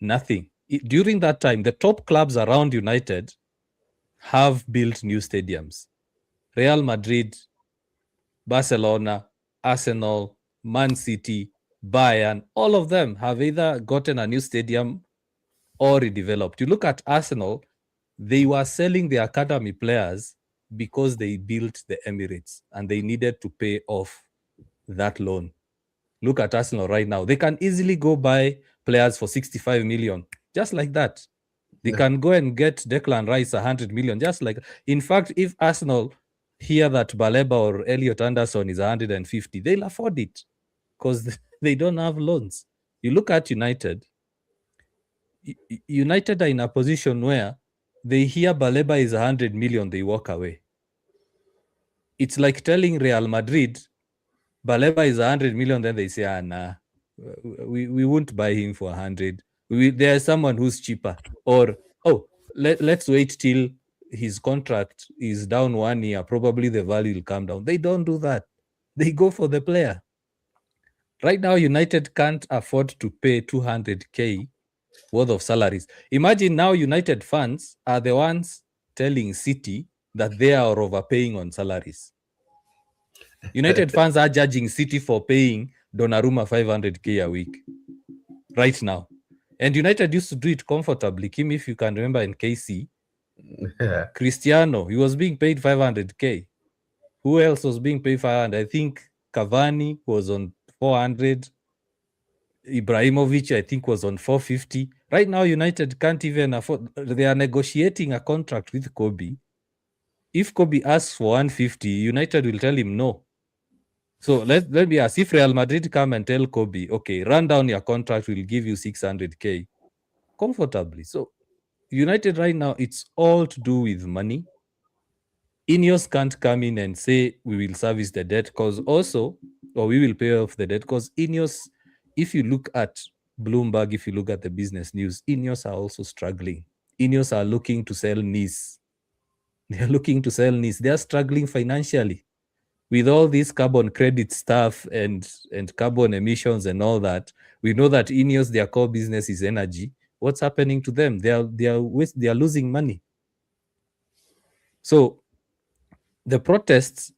Nothing. During that time, the top clubs around United have built new stadiums. Real Madrid, Barcelona, Arsenal, Man City, Bayern, all of them have either gotten a new stadium or redeveloped. You look at Arsenal, they were selling their academy players because they built the Emirates and they needed to pay off that loan. Look at Arsenal right now. They can easily go buy players for 65 million, just like that. They can go and get Declan Rice 100 million, just like. In fact, if Arsenal hear that Baleba or Elliot Anderson is 150, they'll afford it because they don't have loans. You look at United. United are in a position where they hear Baleba is 100 million, they walk away. It's like telling Real Madrid, Baleba is 100 million, then they say, nah, we won't buy him for 100. There's someone who's cheaper. Or, let's wait till his contract is down 1 year. Probably the value will come down. They don't do that. They go for the player. Right now, United can't afford to pay 200K worth of salaries. Imagine now United fans are the ones telling City that they are overpaying on salaries. United fans are judging City for paying Donnarumma 500K a week right now. And United used to do it comfortably. Kim, if you can remember in KC, Cristiano, he was being paid 500K. Who else was being paid 500? I think Cavani was on 400. Ibrahimovic, I think, was on 450. Right now, United can't even afford. They are negotiating a contract with Kobe. If Kobe asks for 150, United will tell him no. So let me ask, if Real Madrid come and tell Kobe, okay, run down your contract, we'll give you 600K comfortably. So United right now, it's all to do with money. INEOS can't come in and say we will service the debt or we will pay off the debt, because INEOS, if you look at Bloomberg, if you look at the business news, INEOS are also struggling. INEOS are looking to sell Nice. They're looking to sell Nice. They're struggling financially. With all this carbon credit stuff and carbon emissions and all that, we know that INEOS, their core business is energy. What's happening to them? They are losing money. So the protests,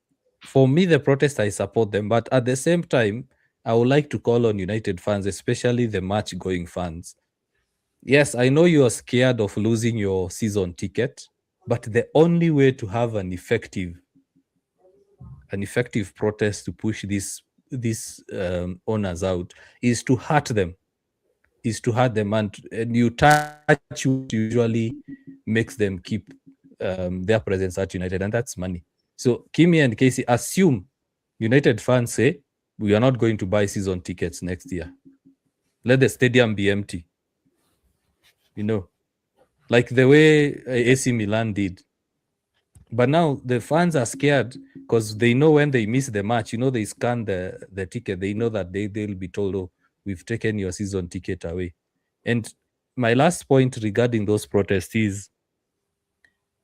for me, I support them. But at the same time, I would like to call on United fans, especially the match-going fans. Yes, I know you are scared of losing your season ticket, but the only way to have an effective protest to push these owners out is to hurt them. And you touch what usually makes them keep their presence at United, and that's money. So Kimi and Casey, assume United fans say, we are not going to buy season tickets next year. Let the stadium be empty. Like the way AC Milan did. But now the fans are scared because they know when they miss the match, they scan the ticket. They know that they'll be told, oh, we've taken your season ticket away. And my last point regarding those protests is,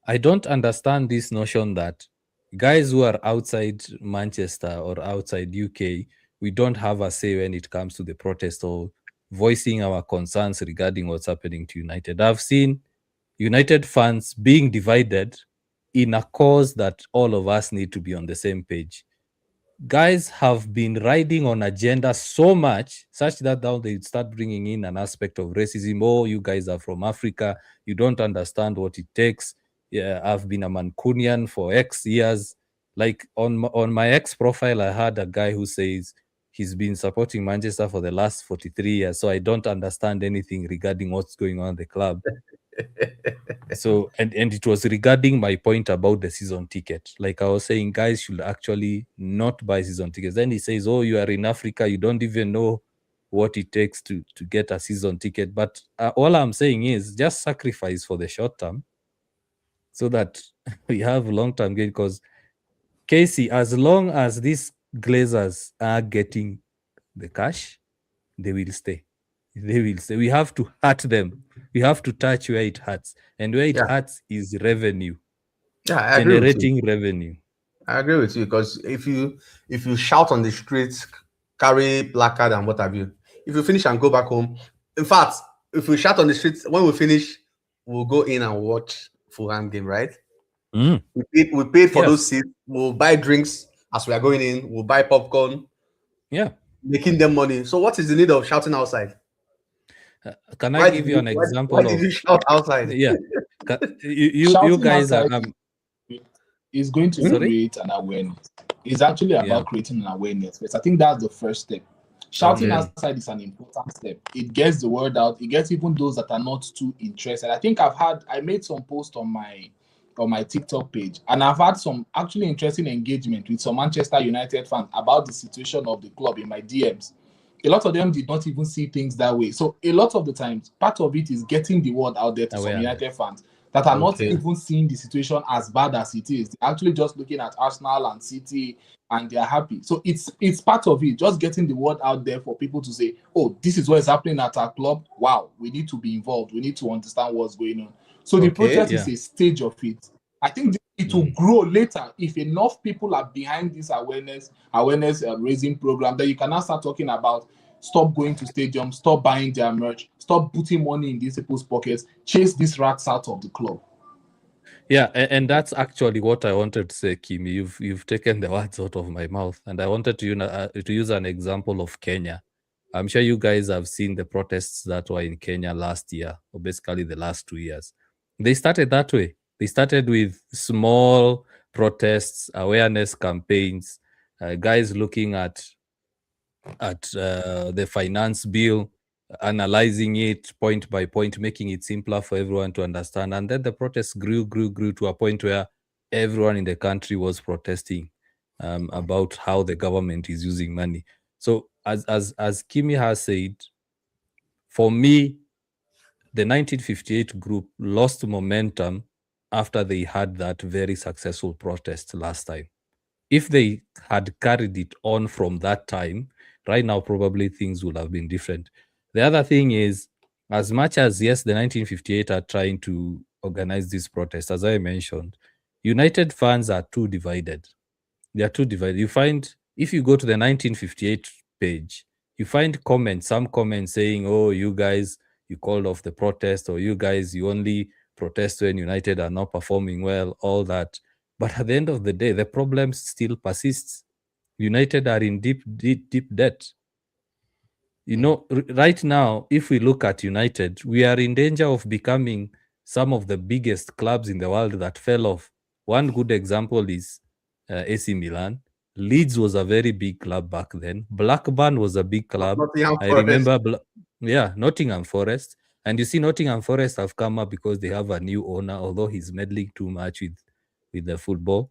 I don't understand this notion that guys who are outside Manchester or outside UK, we don't have a say when it comes to the protest or voicing our concerns regarding what's happening to United. I've seen United fans being divided in a cause that all of us need to be on the same page. Guys have been riding on agenda so much, such that now they start bringing in an aspect of racism. Oh, you guys are from Africa. You don't understand what it takes. Yeah, I've been a Mancunian for X years. Like on my X profile, I had a guy who says he's been supporting Manchester for the last 43 years. So I don't understand anything regarding what's going on in the club. So, and it was regarding my point about the season ticket. Like I was saying, guys should actually not buy season tickets. Then he says, oh, you are in Africa, you don't even know what it takes to get a season ticket. But all I'm saying is just sacrifice for the short term so that we have long-term gain. Because Casey, as long as these Glazers are getting the cash, they will stay. They will stay. We have to hurt them. We have to touch where it hurts. And where it Yeah, hurts is revenue, yeah, I agree with you. generating revenue. I agree with you because if you shout on the streets, carry placard and what have you, if you finish and go back home, in fact, if we shout on the streets when we finish, we'll go in and watch Fulham game, right? Mm. We paid for Yeah. those seats. We'll buy drinks as we are going in. We'll buy popcorn, Yeah. making them money. So what is the need of shouting outside? Can I Why give did you you an why example did of you shout outside? yeah? You Shouting guys are outside is going to sorry? create an awareness. It's actually Yeah. about creating an awareness. But I think that's the first step. Shouting Okay. outside is an important step. It gets the word out. It gets even those that are not too interested. I think I made some posts on my TikTok page, and I've had some actually interesting engagement with some Manchester United fans about the situation of the club in my DMs. A lot of them did not even see things that way. So a lot of the times, part of it is getting the word out there to some Awareness. United fans that are not Okay. even seeing the situation as bad as it is. They're actually just looking at Arsenal and City and they're happy. So it's part of it, just getting the word out there for people to say, oh, this is what is happening at our club. Wow, we need to be involved. We need to understand what's going on. So the Okay. protest Yeah. is a stage of it. I think it will grow later if enough people are behind this awareness raising program. Then you can now start talking about stop going to stadiums, stop buying their merch, stop putting money in these people's pockets, chase these rats out of the club. Yeah, and that's actually what I wanted to say, Kimi. You've taken the words out of my mouth, and I wanted to use an example of Kenya. I'm sure you guys have seen the protests that were in Kenya last year, or basically the last 2 years. They started that way. They started with small protests, awareness campaigns, guys looking at the finance bill, analyzing it point by point, making it simpler for everyone to understand. And then the protests grew to a point where everyone in the country was protesting about how the government is using money. So as Kimi has said, for me, the 1958 group lost momentum after they had that very successful protest last time. If they had carried it on from that time, right now probably things would have been different. The other thing is, as much as yes, the 1958 are trying to organize this protest, as I mentioned, United fans are too divided. They are too divided. You find if you go to the 1958 page, you find some comments saying, "Oh, you guys, you called off the protest," or "You guys, you only protest when United are not performing well," all that. But at the end of the day, the problem still persists. United are in deep debt. Right now, if we look at United, we are in danger of becoming some of the biggest clubs in the world that fell off. One good example is AC Milan. Leeds was a very big club back then. Blackburn was a big club. Nottingham I Forest. remember, Nottingham Forest. And you see, Nottingham Forest have come up because they have a new owner, although he's meddling too much with the football.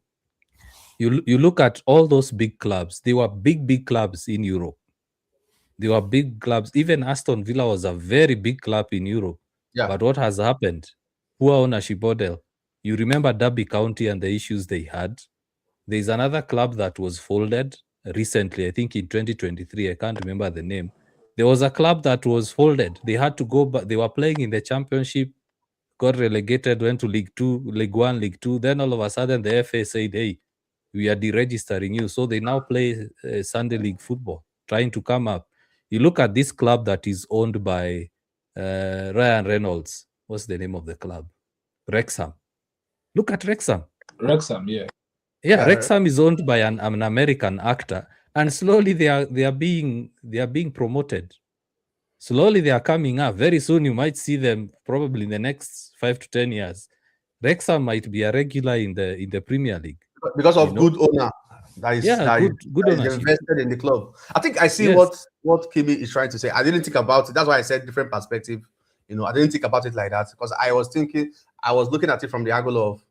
You look at all those big clubs. They were big clubs in Europe. They were big clubs. Even Aston Villa was a very big club in Europe. Yeah. But what has happened? Poor ownership model. You remember Derby County and the issues they had? There's another club that was folded recently, I think in 2023. I can't remember the name. There was a club that was folded. They had to go back. They were playing in the championship, got relegated, went to League 2, League 1, League 2. Then all of a sudden the FA said, hey, we are deregistering you. So they now play Sunday League football, trying to come up. You look at this club that is owned by Ryan Reynolds. What's the name of the club? Wrexham. Look at Wrexham. Wrexham, yeah. Yeah, Wrexham is owned by an American actor, and slowly they are being promoted. Slowly they are coming up. Very soon you might see them probably in the next 5 to 10 years. Wrexham might be a regular in the Premier League because of good owner good ownership. Invested in the club. I think I see Yes. what Kimi is trying to say. I didn't think about it. That's why I said different perspective. I didn't think about it like that because I was looking at it from the angle of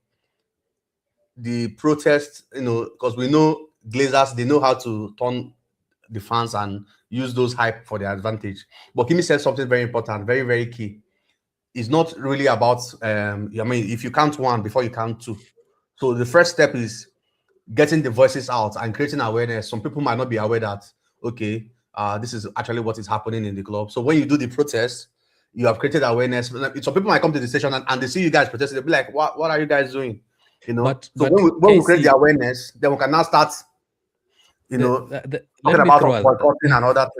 the protest. Because we know Glazers, they know how to turn the fans and use those hype for their advantage. But Kimi said something very important, very very key. It's not really about if you count one before you count two. So the first step is getting the voices out and creating awareness. Some people might not be aware that, okay, this is actually what is happening in the club. So when you do the protest, you have created awareness. Some people might come to the station and they see you guys protesting. They'll be like, what are you guys doing? You know, But when we create the awareness, then we can now start, talking about boycotting and all that.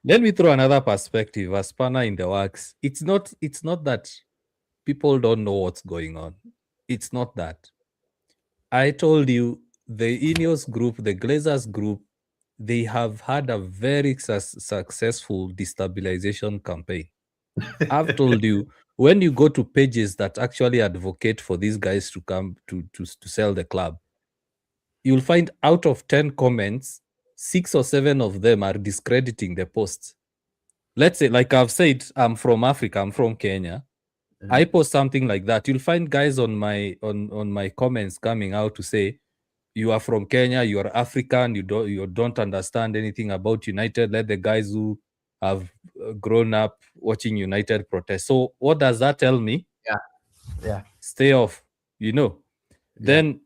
Let me throw another perspective, a spanner in the works. It's not that people don't know what's going on. It's not that. I told you, the INEOS group, the Glazers group, they have had a very successful destabilization campaign. I've told you, when you go to pages that actually advocate for these guys to come to sell the club, you'll find out of 10 comments, 6 or 7 of them are discrediting the posts. Let's say, like I've said, I'm from Africa, I'm from Kenya. I post something like that. You'll find guys on my comments coming out to say, you are from Kenya, you are African, you don't understand anything about United. Let the guys who have grown up watching United protest. So what does that tell me? Yeah. Stay off, Then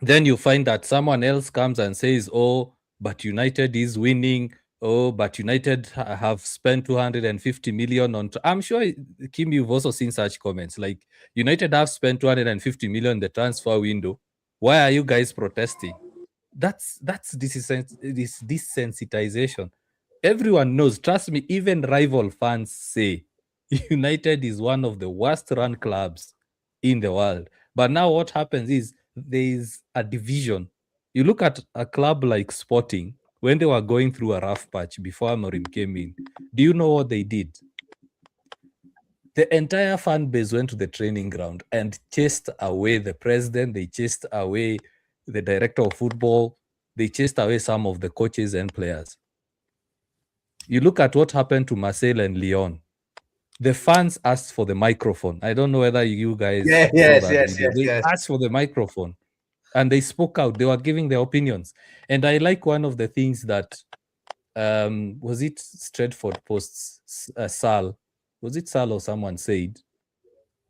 you find that someone else comes and says, oh, but United is winning. Oh, but United have spent 250 million on... I'm sure, Kim, you've also seen such comments. Like, United have spent 250 million in the transfer window. Why are you guys protesting? That's this desensitization. Everyone knows, trust me, even rival fans say United is one of the worst run clubs in the world. But now what happens is there is a division. You look at a club like Sporting, when they were going through a rough patch before Amorim came in, do you know what they did? The entire fan base went to the training ground and chased away the president. They chased away the director of football. They chased away some of the coaches and players. You look at what happened to Marseille and Lyon. The fans asked for the microphone. I don't know whether you guys saw that video. They asked for the microphone and they spoke out. They were giving their opinions. And I like one of the things that, was it Stratford Post's Sal? Was it Sal or someone said?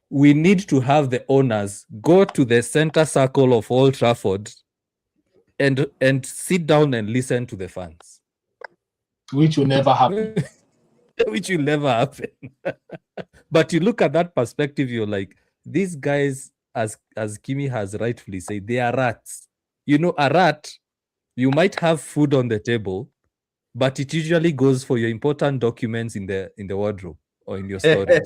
We need to have the owners go to the center circle of Old Trafford and sit down and listen to the fans. Which will never happen. Which will never happen. But you look at that perspective, you're like, these guys, as Kimi has rightfully said, they are rats. A rat, you might have food on the table, but it usually goes for your important documents in the wardrobe or in your storage.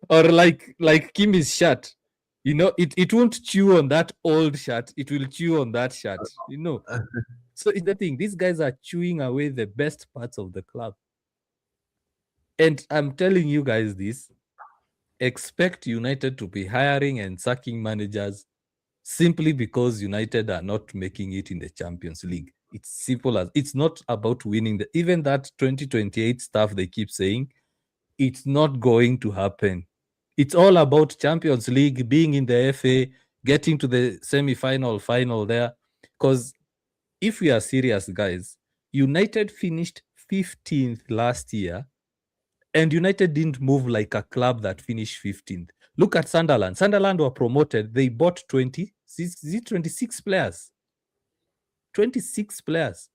Or like Kimi's shirt. It won't chew on that old shirt. It will chew on that shirt. So it's the thing. These guys are chewing away the best parts of the club. And I'm telling you guys this. Expect United to be hiring and sacking managers simply because United are not making it in the Champions League. It's simple as... It's not about winning. Even that 2028 stuff they keep saying, it's not going to happen. It's all about Champions League, being in the FA, getting to the semi-final, final there. Because if we are serious, guys, United finished 15th last year, and United didn't move like a club that finished 15th. Look at Sunderland. Sunderland were promoted. They bought 26 players. 26 players.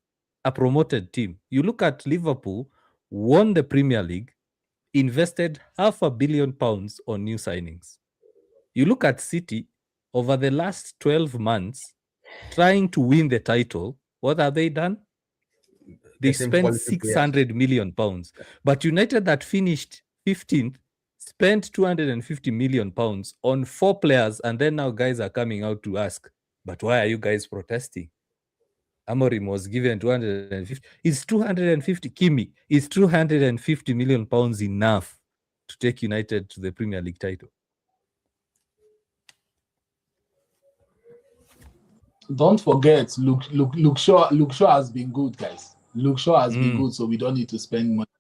A promoted team. You look at Liverpool, won the Premier League, invested £500 million on new signings. You look at City, over the last 12 months, trying to win the title, what have they done? They spent £600 million. But United, that finished 15th, spent £250 million on 4 players, and then now guys are coming out to ask, but why are you guys protesting? Amorim was given 250. Is 250, Kimi, is 250 million pounds enough to take United to the Premier League title? Don't forget, Luke Shaw has been good, guys. Luke Shaw has been good, so we don't need to spend money.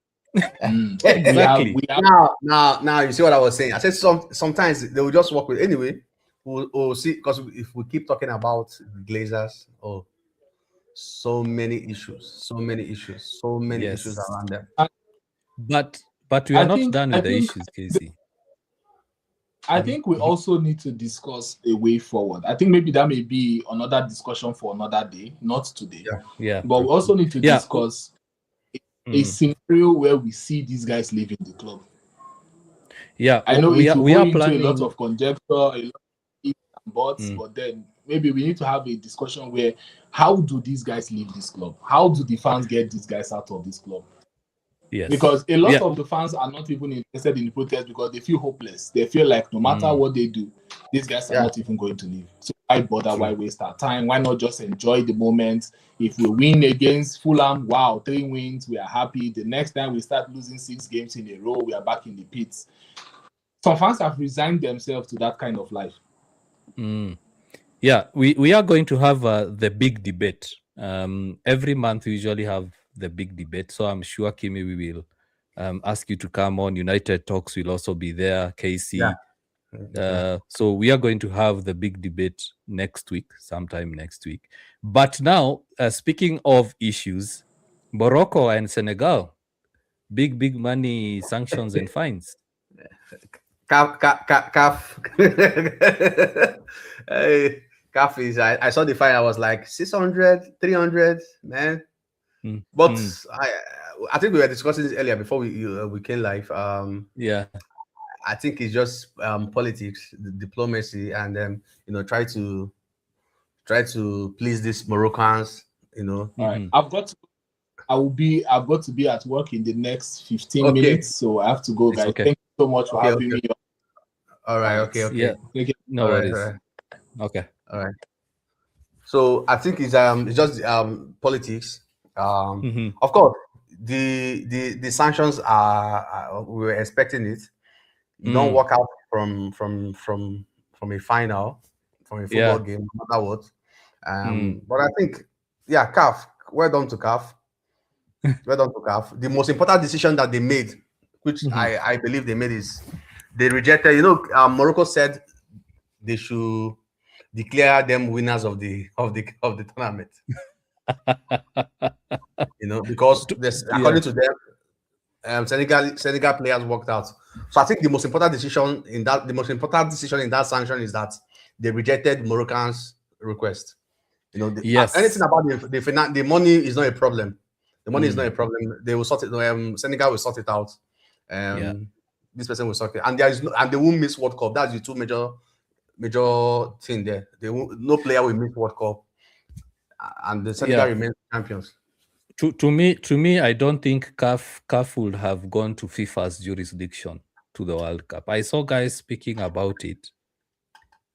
Exactly. We have... Now you see what I was saying. I said sometimes they will just work with... Anyway, we'll see, because if we keep talking about Glazers, so many issues around them. But we are not done with the issues, Casey. I think we also need to discuss a way forward. I think maybe that may be another discussion for another day, not today. Yeah. But we also need to discuss a scenario where we see these guys leaving the club. Yeah, I know we it will we go are into planning a lot of conjecture, a lot of ifs and buts, but then maybe we need to have a discussion where how do these guys leave this club? How do the fans get these guys out of this club? Yes. Because a lot of the fans are not even interested in the protest because they feel hopeless. They feel like no matter what they do, these guys are not even going to leave. So why bother? Why waste our time? Why not just enjoy the moment? If we win against Fulham, wow, 3 wins, we are happy. The next time we start losing 6 games in a row, we are back in the pits. Some fans have resigned themselves to that kind of life. Yeah, we are going to have the big debate. Every month we usually have the big debate. So I'm sure, Kimi, we will ask you to come on. United Talks will also be there. KC. So we are going to have the big debate next week, sometime next week. But now, speaking of issues, Morocco and Senegal, big money sanctions and fines. CAF. Hey, CAF is, I saw the fine. I was like 600, 300, man. But I think we were discussing this earlier before we came live. I think it's just politics, diplomacy, and try to please these Moroccans. All right, I've got to be at work in the next 15 minutes, so I have to go, guys. Thank you so much for having me. All right, okay. Yeah, no worries. Okay, all right. So I think it's just politics. Of course, the sanctions are we were expecting it. You don't walk out from a final, from a football game, no matter what. But I think, CAF. Well done to CAF. Well done to CAF. The most important decision that they made, which I believe they made, is they rejected. Morocco said they should declare them winners of the tournament. Because according to them, Senegal players worked out. So I think the most important decision in that sanction is that they rejected Moroccan's request. Anything about the money is not a problem. The money is not a problem. They will sort it. Senegal will sort it out. This person will sort it, and they won't miss World Cup. That's the two major thing there. No player will miss World Cup, and the Senegal remains champions. To me, I don't think CAF would have gone to FIFA's jurisdiction to the World Cup. I saw guys speaking about it.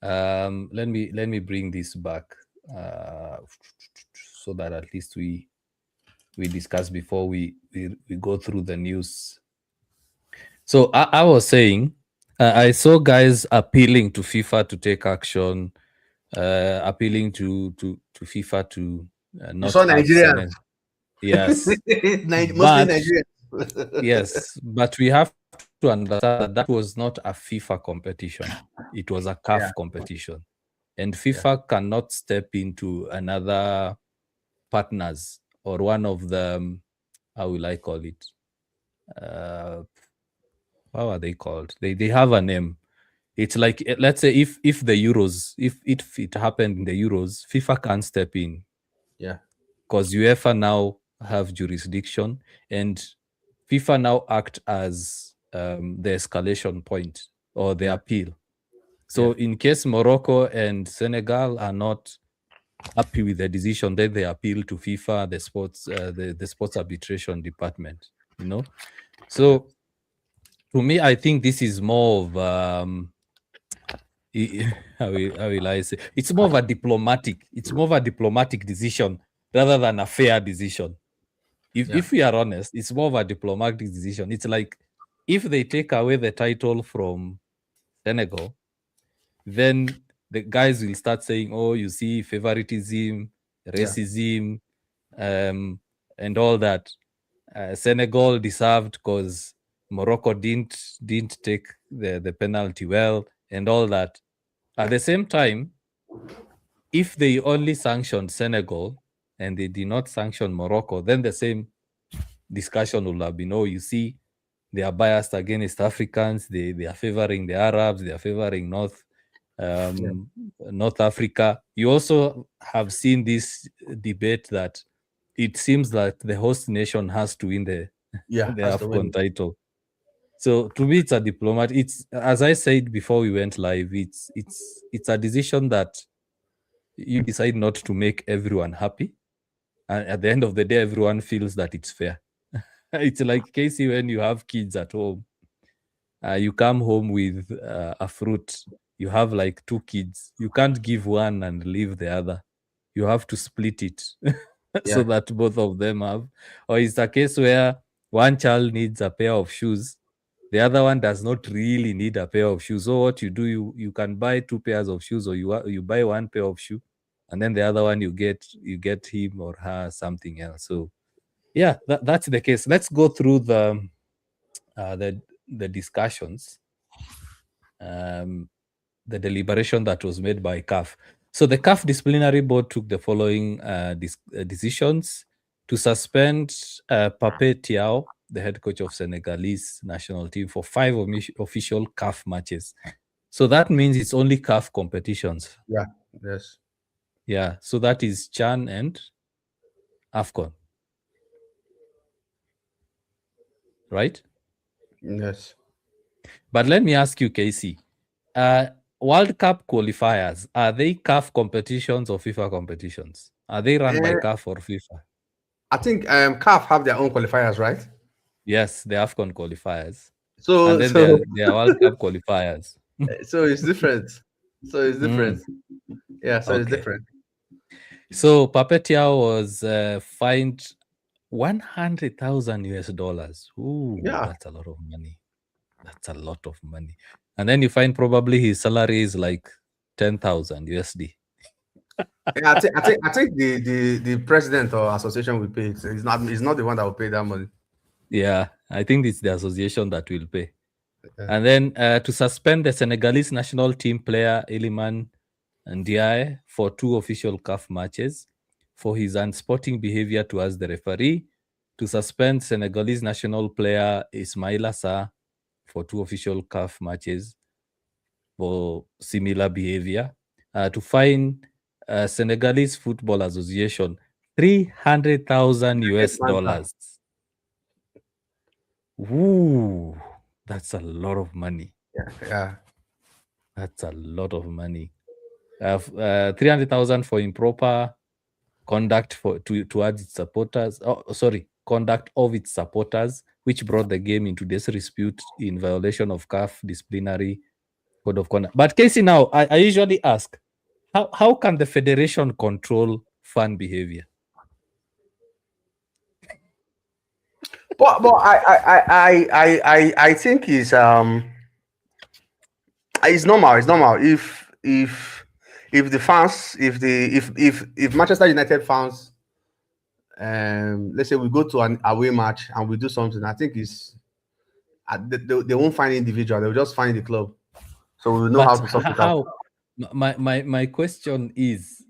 Let me bring this back so that at least we discuss before we go through the news. So I was saying, I saw guys appealing to FIFA to take action, appealing to FIFA to not. You saw Nigerians. Yes, mostly Nigerians. Yes, but we have to understand that was not a FIFA competition; it was a CAF competition, and FIFA cannot step into another partners or one of the how will I call it? How are they called? They have a name. It's like, let's say if the Euros, if it happened in the Euros, FIFA can't step in. Because UEFA now have jurisdiction, and FIFA now act as the escalation point or the appeal. So in case Morocco and Senegal are not happy with the decision, then they appeal to FIFA, the sports the sports arbitration department. So to me, I think this is more of how will I say? It's more of a diplomatic decision rather than a fair decision. If we are honest, it's more of a diplomatic decision. It's like if they take away the title from Senegal, then the guys will start saying, "Oh, you see, favoritism, racism, and all that." Senegal deserved because Morocco didn't take the penalty well and all that. At the same time, if they only sanctioned Senegal and they did not sanction Morocco, then the same discussion will have been, oh, you see, they are biased against Africans. They are favoring the Arabs. They are favoring North Africa. You also have seen this debate that it seems like the host nation has to win the has to win. AFCON title. So to me, it's a diplomat. It's, as I said before we went live, it's a decision that you decide not to make everyone happy, and at the end of the day, everyone feels that it's fair. It's like, Casey, when you have kids at home, you come home with a fruit. You have like 2 kids. You can't give one and leave the other. You have to split it so that both of them have. Or it's a case where one child needs a pair of shoes, the other one does not really need a pair of shoes. So what you do, you can buy 2 pairs of shoes, or you buy 1 pair of shoe, and then the other one you get him or her something else. So yeah, that's the case. Let's go through the discussions, the deliberation that was made by CAF. So the CAF disciplinary board took the following decisions: to suspend Pape Thiaw, the head coach of Senegalese national team, for 5 official CAF matches. So that means it's only CAF competitions. Yeah. Yes. Yeah. So that is CHAN and AFCON. Right? Yes. But let me ask you, Casey, World Cup qualifiers, are they CAF competitions or FIFA competitions? Are they run by CAF or FIFA? I think CAF have their own qualifiers, right? Yes, the AFCON qualifiers. So and then they are World Cup qualifiers. So it's different. Yeah, so it's different. So Pape Thiaw was fined $100,000. Ooh, that's a lot of money. That's a lot of money. And then you find probably his salary is like 10,000 USD. Yeah, I think the president or association will pay it. It's not the one that will pay that money. Yeah, I think it's the association that will pay. And then to suspend the Senegalese national team player Iliman Ndiaye for 2 official CAF matches for his unsporting behavior towards the referee. To suspend Senegalese national player Ismaila Sarr for 2 official CAF matches for similar behavior. To fine Senegalese Football Association $300,000 US. Ooh, that's a lot of money. Yeah. That's a lot of money. 300,000 for improper conduct towards its supporters. Conduct of its supporters, which brought the game into disrepute in violation of CAF disciplinary code of conduct. But Casey, now I usually ask, how can the federation control fan behavior? But I think it's normal. It's normal if the fans, if Manchester United fans, let's say we go to an away match and we do something, I think it's they won't find individual, they'll just find the club. So we know how to sort it out. My question is,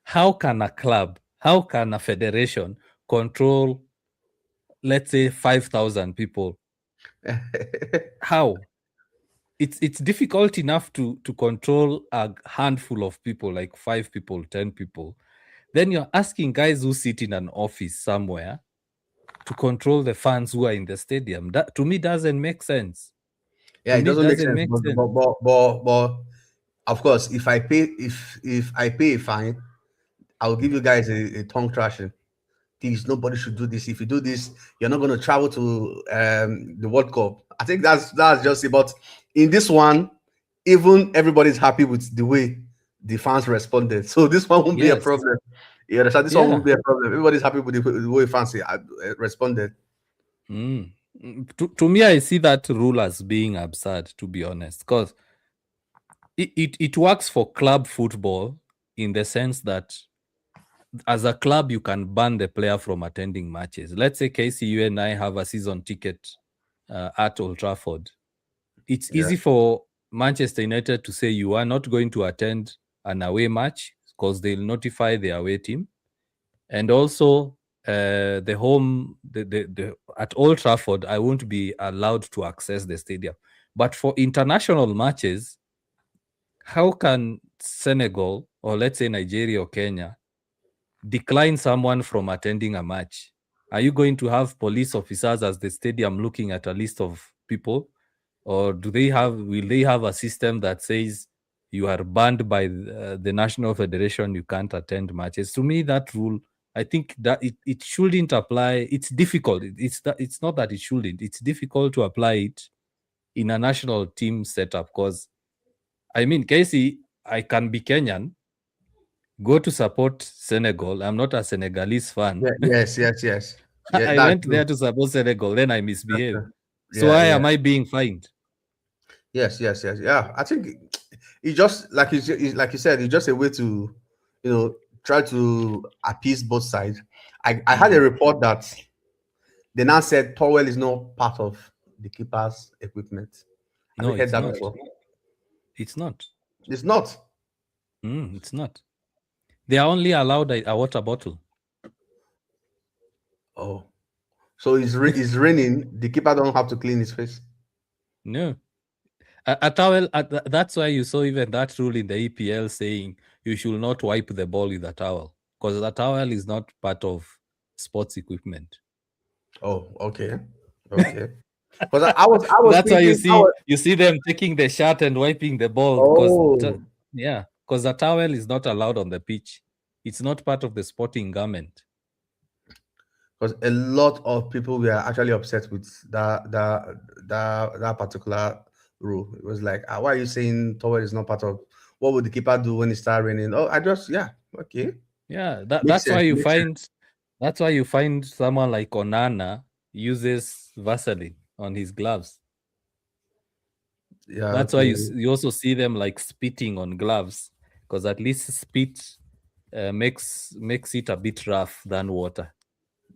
how can a federation control, let's say, 5,000 people? How? It's difficult enough to control a handful of people, like 5 people, 10 people. Then you're asking guys who sit in an office somewhere to control the fans who are in the stadium. That, to me, doesn't make sense. Yeah, it doesn't make sense. But of course, if I pay a fine, I'll give you guys a tongue thrashing. Nobody should do this. If you do this, you're not going to travel to the World Cup. I think that's just it. But in this one, even everybody's happy with the way the fans responded. So this one won't be a problem. You understand? This one won't be a problem. Everybody's happy with the way fans responded. To me, I see that rule as being absurd, to be honest, because it works for club football in the sense that as a club, you can ban the player from attending matches. Let's say, Casey, you and I have a season ticket at Old Trafford. It's easy for Manchester United to say you are not going to attend an away match because they'll notify the away team. And also, the home, the at Old Trafford, I won't be allowed to access the stadium. But for international matches, how can Senegal, or let's say Nigeria or Kenya, decline someone from attending a match? Are you going to have police officers as the stadium looking at a list of people? Or will they have a system that says you are banned by the National Federation, you can't attend matches? To me, that rule, I think that it shouldn't apply. It's difficult. It's not that it shouldn't. It's difficult to apply it in a national team setup because, I mean, Casey, I can be Kenyan, go to support Senegal. I'm not a Senegalese fan. Yes. Yeah, I that's went true. there to support Senegal, then I misbehave. So Yeah, why yeah. am I being fined? Yes. Yeah, I think it's just like like you said, it's just a way to, try to appease both sides. I had a report that they now said towel is not part of the keeper's equipment. Have No, you heard it's that not. before? It's not. It's not. It's not. They are only allowed a water bottle. Oh, so it's raining. The keeper don't have to clean his face. No. A towel, that's why you saw even that rule in the EPL saying you should not wipe the ball with a towel, because the towel is not part of sports equipment. Oh, okay. Because I was That's why thinking. you see them taking the shirt and wiping the ball, because the towel is not allowed on the pitch. It's not part of the sporting garment. Because a lot of people were actually upset with that particular rule. It was like, why are you saying towel is not part of? What would the keeper do when it starts raining? Oh, okay. Yeah, that's why you find someone like Onana uses Vaseline on his gloves. Yeah, That's okay. why you also see them like spitting on gloves, because at least spit makes it a bit rough than water.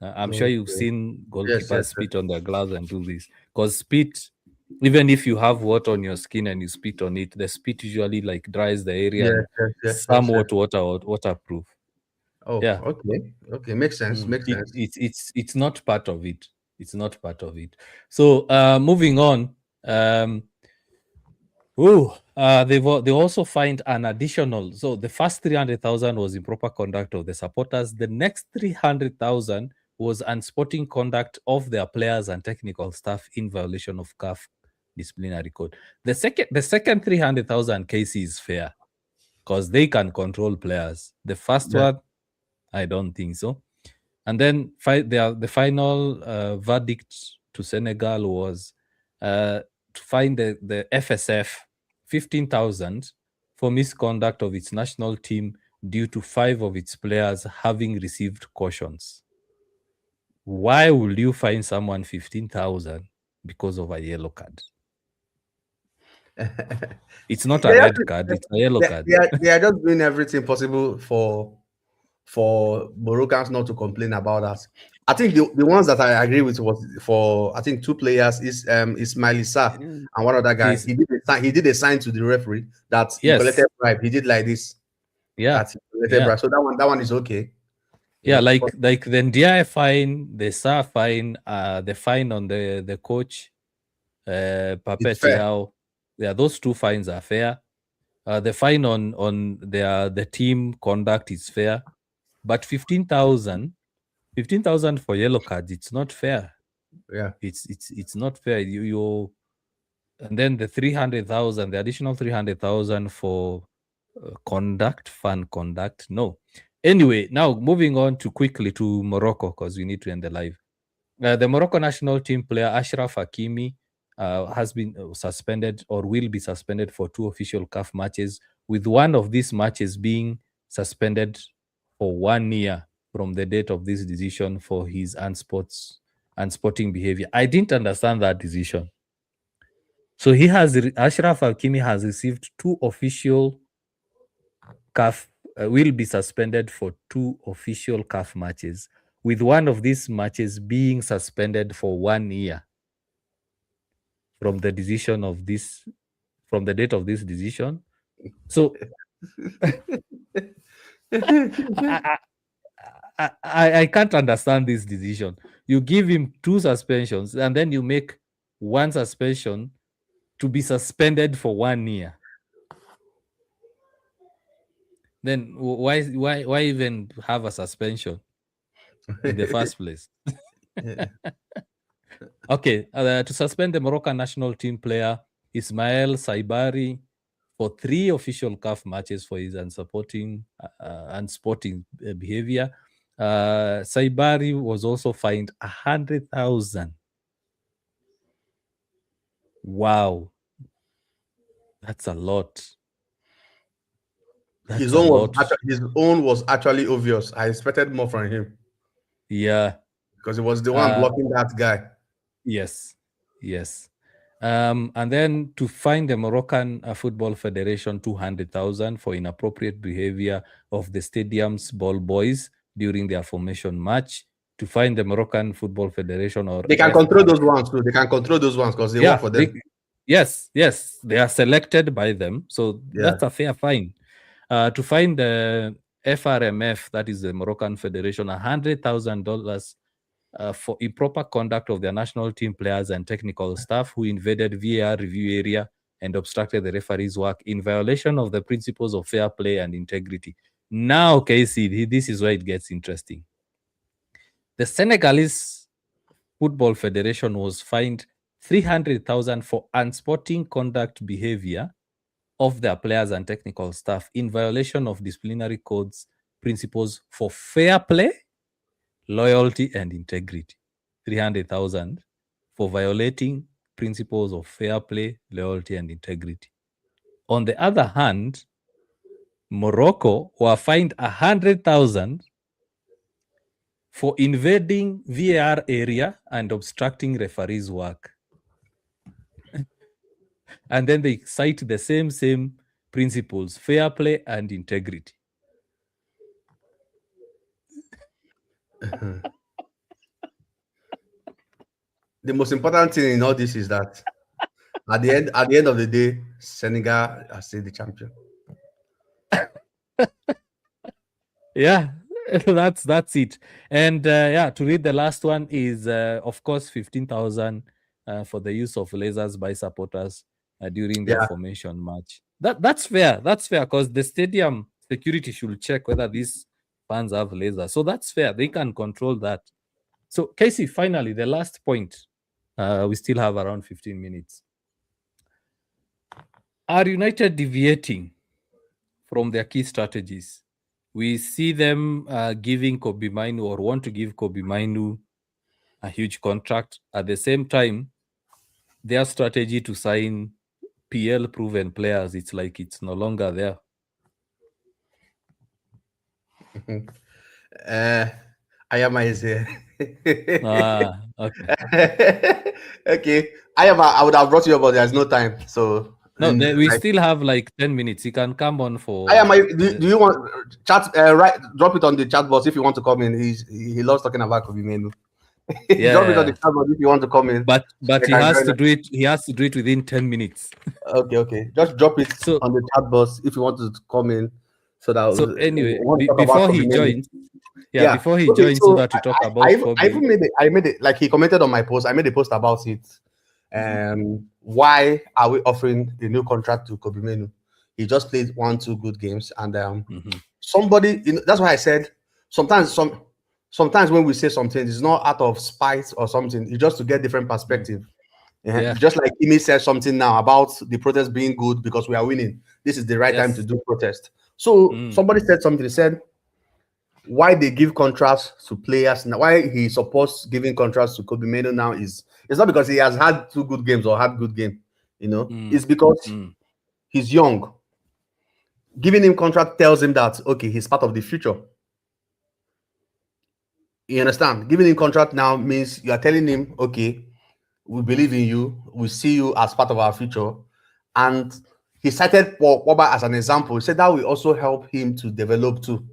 I'm sure you've Okay. seen goalkeepers Yes. spit on their gloves and do this, because spit, even if you have water on your skin and you spit on it, the spit usually like dries the area and Yes. somewhat waterproof. Oh, Yeah. okay. Makes sense. It's not part of it. It's not part of it. So moving on. They also find an additional. So the first 300,000 was improper conduct of the supporters. The next 300,000 was unsporting conduct of their players and technical staff in violation of CAF disciplinary code. The second 300,000 case is fair because they can control players. The first one, I don't think so. And then the final verdict to Senegal was to fine the FSF 15,000 for misconduct of its national team due to 5 of its players having received cautions. Why would you fine someone 15,000 because of a yellow card? It's not a red card, it's a yellow card. They are just doing everything possible for Moroccans not to complain about that. I think the ones that I agree with was for, I think, 2 players is Ismail Issa and one other guy. He did a sign to the referee that he collected bribe. He did like this. Yeah. That he collected bribe. So that one is okay. Yeah, like the Ndiaye fine, the Sa fine, the fine on the coach, Papetiao. Yeah, those 2 fines are fair. The fine on the team conduct is fair, but 15,000 for yellow cards, it's not fair. Yeah, it's not fair. You and then the 300,000, the additional 300,000 for fun conduct. No. Anyway, now moving on quickly to Morocco, because we need to end the live. The Morocco national team player Ashraf Hakimi has been suspended or will be suspended for 2 official CAF matches, with one of these matches being suspended for 1 year from the date of this decision for his unsporting behavior. I didn't understand that decision. So Ashraf Hakimi has received 2 official CAF, will be suspended for 2 official CAF matches, with one of these matches being suspended for 1 year from the date of this decision. So I can't understand this decision. You give him 2 suspensions and then you make 1 suspension to be suspended for 1 year. Then why even have a suspension in the first place? Okay, to suspend the Moroccan national team player Ismail Saibari for 3 official CAF matches for his unsporting behavior. Saibari was also fined 100,000. Wow, that's a lot. His own was actually obvious. I expected more from him. Yeah, because he was the one blocking that guy. Yes. And then to fine the Moroccan Football Federation 200,000 for inappropriate behavior of the stadium's ball boys during their formation match. To fine the Moroccan Football Federation, or they can control those ones too. They can control those ones because they work for them. Yes, they are selected by them, so that's a fair fine. To fine the FRMF, that is the Moroccan Federation, $100,000 for improper conduct of their national team players and technical staff who invaded VAR review area and obstructed the referee's work in violation of the principles of fair play and integrity. Now, Casey, this is where it gets interesting. The Senegalese Football Federation was fined 300,000 for unsporting conduct behavior of their players and technical staff in violation of disciplinary codes principles for fair play, loyalty, and integrity. 300,000 for violating principles of fair play, loyalty, and integrity. On the other hand, Morocco were fined 100,000 for invading VAR area and obstructing referees' work. And then they cite the same principles, fair play and integrity. The most important thing in all this is that at the end of the day, Senegal are still the champion. Yeah, that's it. And to read the last one is, of course, 15,000 for the use of lasers by supporters during their formation match. That's fair. That's fair because the stadium security should check whether these fans have lasers. So that's fair. They can control that. So, Casey, finally, the last point. We still have around 15 minutes. Are United deviating from their key strategies? We see them giving Kobe Mainu, or want to give Kobe Mainu, a huge contract. At the same time, their strategy to sign PL-proven players, it's like it's no longer there. Ayama is here. Okay. Okay. I would have brought you up, but there's no time. So no, we still have like 10 minutes. You can come on for. Do you want chat? Drop it on the chat box if you want to come in. He loves talking about Kobe Mainu. Drop it on the chat box if you want to come in. But he has to do it. He has to do it within 10 minutes. Okay. Just drop it on the chat box if you want to come in. So anyway, before he joins. Before he joins, so that to talk about I made it like he commented on my post. I made a post about it. Why are we offering a new contract to Kobe Mainu? He just played 1-2 good games, and somebody. That's why I said sometimes when we say something, it's not out of spite or something. It's just to get different perspective. Just like Imi said something now about the protest being good because we are winning. This is the right time to do protest. So somebody said something. They said, why they give contracts to players now, why he supports giving contracts to Kobe Mainu now it's not because he has had 2 good games or had good game, it's because he's young. Giving him contract tells him that he's part of the future. You understand? Giving him contract now means you are telling him, we believe in you, we see you as part of our future. And he cited Pogba as an example. He said that will also help him to develop too.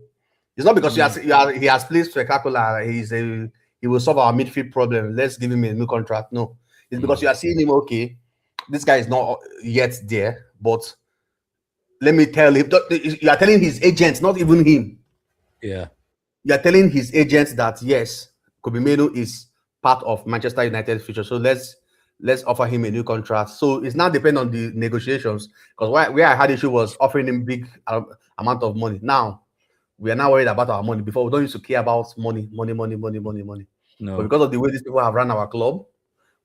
It's not because he has played spectacular. He will solve our midfield problem. Let's give him a new contract. No, it's because you are seeing him. This guy is not yet there, but let me tell him. You are telling his agents, not even him. Yeah. you're telling his agents that yes, Casemiro is part of Manchester United's future. So let's offer him a new contract. So it's now depend on the negotiations. Because where I had issue was offering him big amount of money. Now we are now worried about our money. Before we don't used to care about money. No. But because of the way these people have run our club,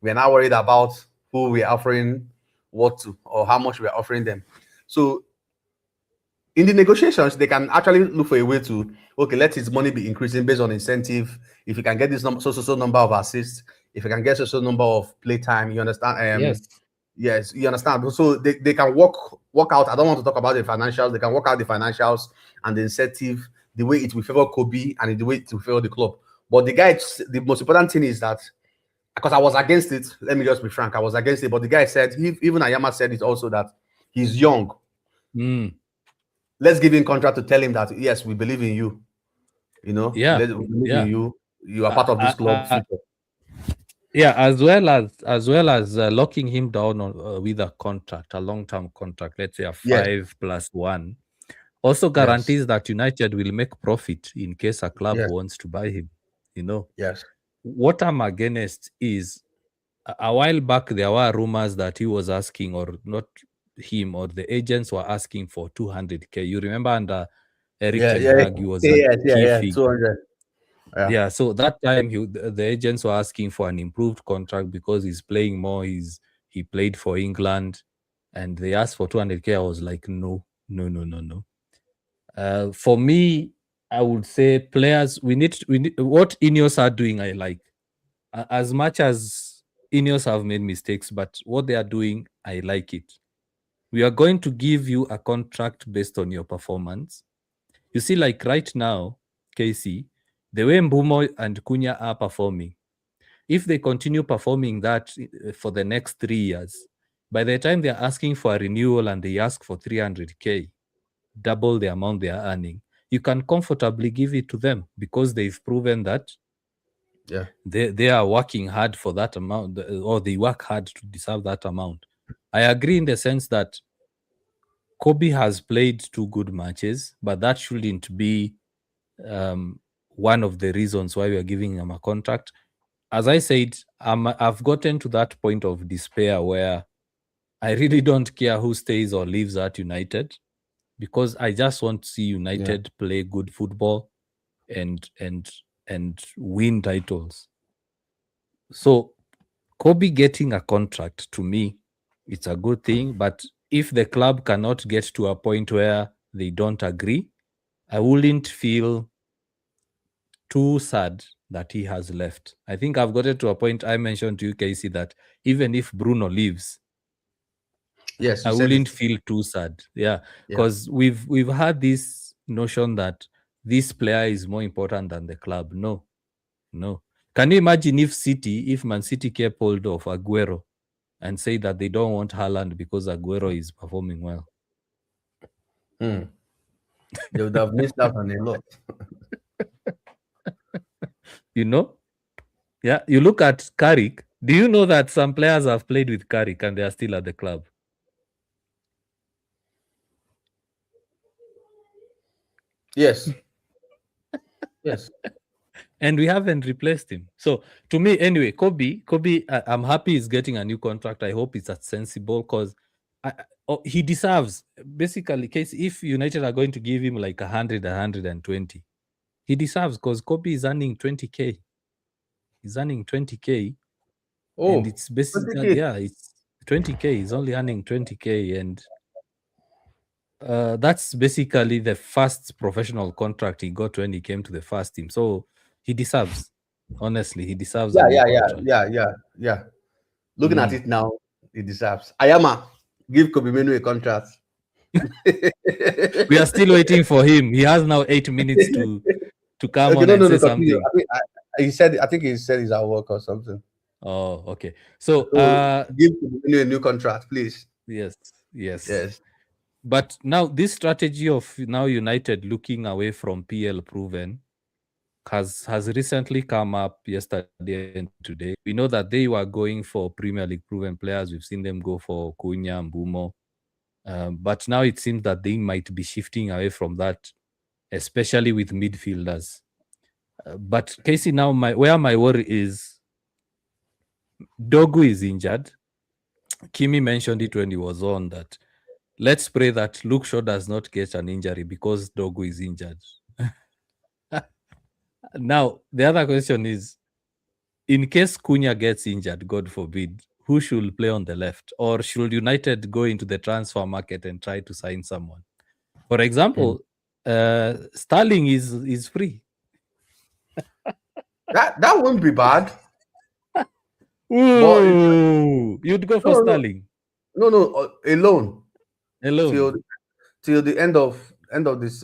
we are now worried about who we are offering what to or how much we are offering them. So in the negotiations, they can actually look for a way to, okay, let his money be increasing based on incentive. If you can get this so number of assists, if you can get so number of play time, you understand? Yes. Yes, you understand. So they can work out. I don't want to talk about the financials. They can work out the financials and the incentive, the way it will favor Kobe and the way it will favor the club. But the most important thing is that, because I was against it, let me just be frank, I was against it. But the guy said, even Ayama said it also, that he's young. Let's give him contract to tell him that yes, we believe in you. You know, Yeah, we believe in you. You are part of this club future. Yeah, as well as locking him down on, with a contract, a long-term contract, let's say a 5+1, also guarantees that United will make profit in case a club wants to buy him. You know. Yes. What I'm against is a while back there were rumors that he was asking, or not him, or the agents were asking for 200k. You remember under Eric Ten Hag, he was a key figure. 200. Yeah, so that time the agents were asking for an improved contract because he's playing more. He played for England, and they asked for 200k. I was like, no. For me, I would say players, we need what INEOS are doing. I like, as much as INEOS have made mistakes, but what they are doing, I like it. We are going to give you a contract based on your performance. You see, like right now, Casey, the way Mbumo and Cunha are performing, if they continue performing that for the next 3 years, by the time they're asking for a renewal and they ask for 300k, double the amount they are earning, you can comfortably give it to them because they've proven that they are working hard for that amount, or they work hard to deserve that amount. I agree in the sense that Kobe has played 2 good matches, but that shouldn't be one of the reasons why we are giving him a contract. As I said, I've gotten to that point of despair where I really don't care who stays or leaves at United, because I just want to see United play good football and win titles. So Kobe getting a contract, to me, it's a good thing. But if the club cannot get to a point where they don't agree, I wouldn't feel too sad that he has left. I think I've gotten to a point, I mentioned to you, Casey, that even if Bruno leaves, I wouldn't feel too sad. Yeah, because we've had this notion that this player is more important than the club. No. Can you imagine if Man City kept hold of Aguero and say that they don't want Haaland because Aguero is performing well? They would have missed out on a lot. You know? Yeah, you look at Carrick. Do you know that some players have played with Carrick and they are still at the club? Yes. And we haven't replaced him. So to me, anyway, Kobe, I'm happy he's getting a new contract. I hope it's sensible, because he deserves, basically, case if United are going to give him like 100, 120, he deserves, because Kobe is earning 20k. He's earning 20k. And it's basically 20K. It's 20k. He's only earning 20k, and that's basically the first professional contract he got when he came to the first team. So he deserves. Honestly, he deserves a new contract. Yeah. Looking at it now, he deserves. Ayama, give Kobe Menu a contract. We are still waiting for him. He has now 8 minutes to come on and say something. I think he said he's at work or something. Oh, okay. So give Kobe Menu a new contract, please. Yes. But now this strategy of now United looking away from PL proven has recently come up yesterday and today. We know that they were going for Premier League proven players. We've seen them go for Cunha and Mbumo. But now it seems that they might be shifting away from that, especially with midfielders. But Casey, now where my worry is, Dorgu is injured. Kimi mentioned it when he was on that. Let's pray that Luke Shaw does not get an injury because Dorgu is injured. Now, the other question is, in case Cunha gets injured, God forbid, who should play on the left? Or should United go into the transfer market and try to sign someone? For example, Sterling is free. That wouldn't be bad. Ooh, you'd go for Sterling. No, alone. Alone. Till the end of this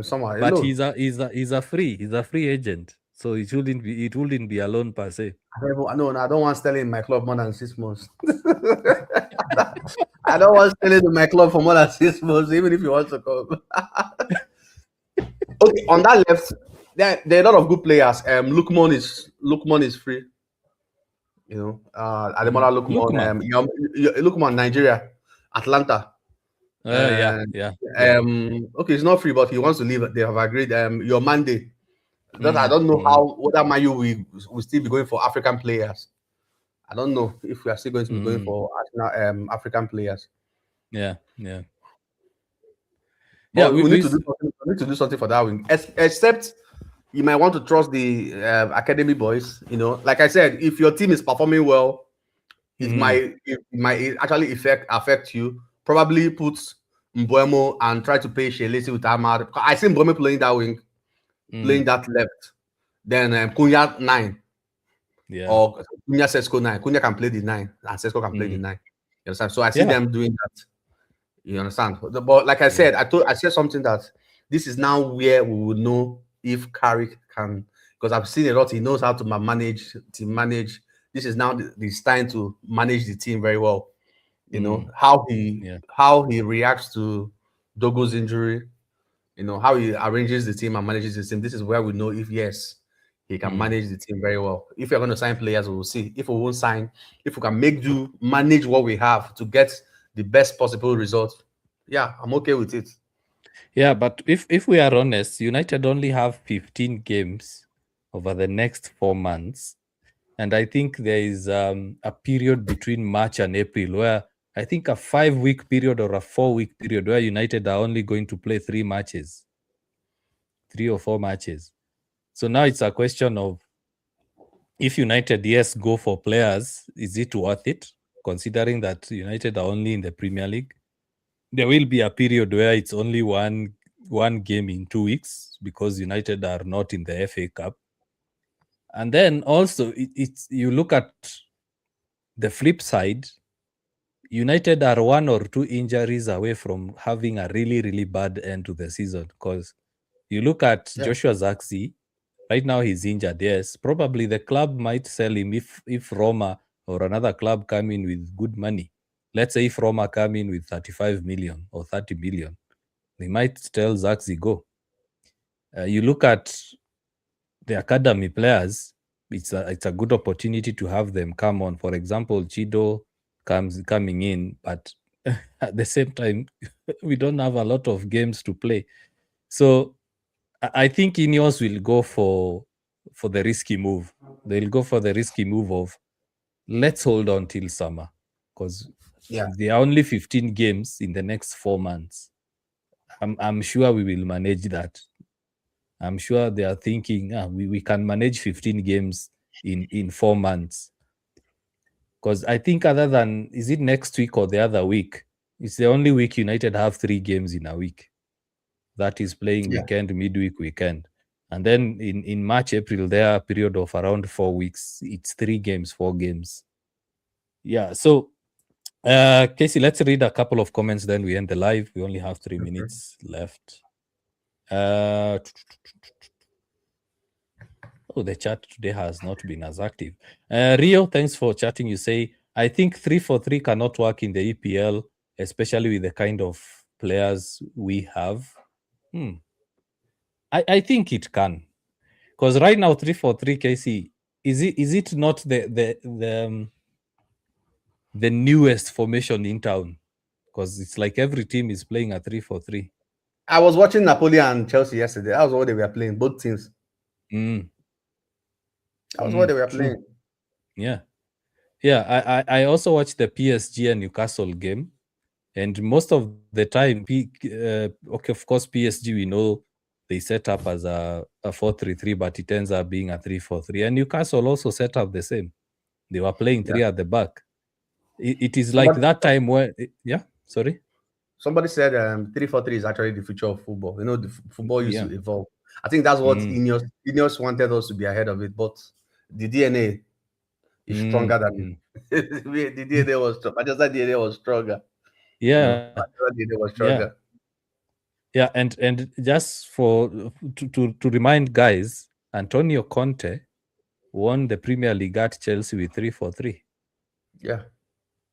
summer. But alone. he's a free agent. So it wouldn't be alone per se. No, I don't want Sterling in my club more than 6 months. I don't want Sterling in my club for more than 6 months, even if he wants to come. Okay, on that left, there are a lot of good players. Lukman is free. You know, Ademola Lukman. Lukman, Nigeria, Atlanta. Yeah. Okay, it's not free, but he wants to leave. They have agreed. Your Monday. That I don't know how whether Man U will still be going for African players. I don't know if we are still going to be going for African players. Yeah. But we need to do something for that wing. Except you might want to trust the academy boys. You know, like I said, if your team is performing well, it might actually affect you. Probably put Mbuemo and try to pay Shelesi with Ahmad. I see Mbuemo playing that wing, playing that left. Then Cunha 9. Yeah. Or Cunha Sesko 9. Cunha can play the 9 and Sesko can play the 9. You understand? So I see them doing that. You understand? But like I said, I said something that this is now where we will know if Carrick can, because I've seen a lot. He knows how to manage. This is now the time to manage the team very well. You know how he reacts to Dogo's injury. You know how he arranges the team and manages the team. This is where we know if yes, he can manage the team very well. If you're going to sign players, we will see. If we won't sign, if we can manage what we have to get the best possible result, yeah, I'm okay with it. Yeah, but if we are honest, United only have 15 games over the next 4 months. And I think there is a period between March and April where I think a 5-week period or a 4-week period where United are only going to play 3 or 4 matches. So now it's a question of, if United, yes, go for players, is it worth it? Considering that United are only in the Premier League, there will be a period where it's only one game in 2 weeks because United are not in the FA Cup. And then also, it's you look at the flip side, United are 1 or 2 injuries away from having a really, really bad end to the season. Because you look at Joshua Zirkzee, right now he's injured, yes. Probably the club might sell him if Roma or another club come in with good money. Let's say if Roma come in with 35 million or 30 million, they might tell Zirkzee go. You look at the academy players, it's a good opportunity to have them come on. For example, Chido coming in, but at the same time, we don't have a lot of games to play. So I think INEOS will go for the risky move. They'll go for the risky move of let's hold on till summer, because there are only 15 games in the next 4 months. I'm sure we will manage that. I'm sure they are thinking we can manage 15 games in 4 months. Because I think other than, is it next week or the other week, it's the only week United have 3 games in a week. That is playing weekend, midweek, weekend. And then in March, April, there are a period of around 4 weeks. It's 3 games, 4 games. Yeah, so Casey, let's read a couple of comments, then we end the live. We only have 3 minutes left. The chat today has not been as active. Rio, thanks for chatting. You say, I think 3-4-3 cannot work in the EPL, especially with the kind of players we have. I think it can. Because right now, 3-4-3, Casey, is it not the newest formation in town? Because it's like every team is playing a 3-4-3. I was watching Napoli and Chelsea yesterday. That was what they were playing, both teams. That was what they were True. playing. Yeah. Yeah, I also watched the PSG and Newcastle game, and most of the time, okay, of course, PSG, we know they set up as a 4-3-3, but it ends up being a 3-4-3. And Newcastle also set up the same. They were playing three at the back. It is like that time where, sorry? Somebody said 3-4-3 is actually the future of football. You know, the football used to evolve. I think that's what INEOS wanted us to be ahead of it, but the DNA is stronger than the DNA was strong. Manchester DNA was stronger. Yeah. DNA was stronger. Yeah, and just to remind guys, Antonio Conte won the Premier League at Chelsea with 3-4-3. Yeah.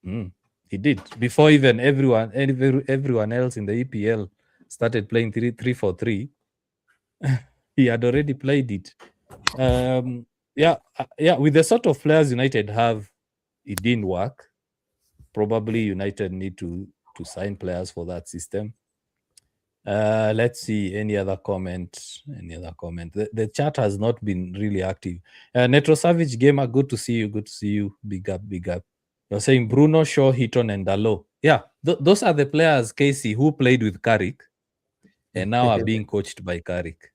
He did. Before even everyone else in the EPL started playing 3-4-3, he had already played it. With the sort of players United have, it didn't work. Probably United need to sign players for that system. Let's see any other comment. The chat has not been really active. Netro Savage Gamer, good to see you. Big up. You're saying Bruno, Shaw, Heaton, and Dalot. Yeah, those are the players, Casey, who played with Carrick and now are being coached by Carrick.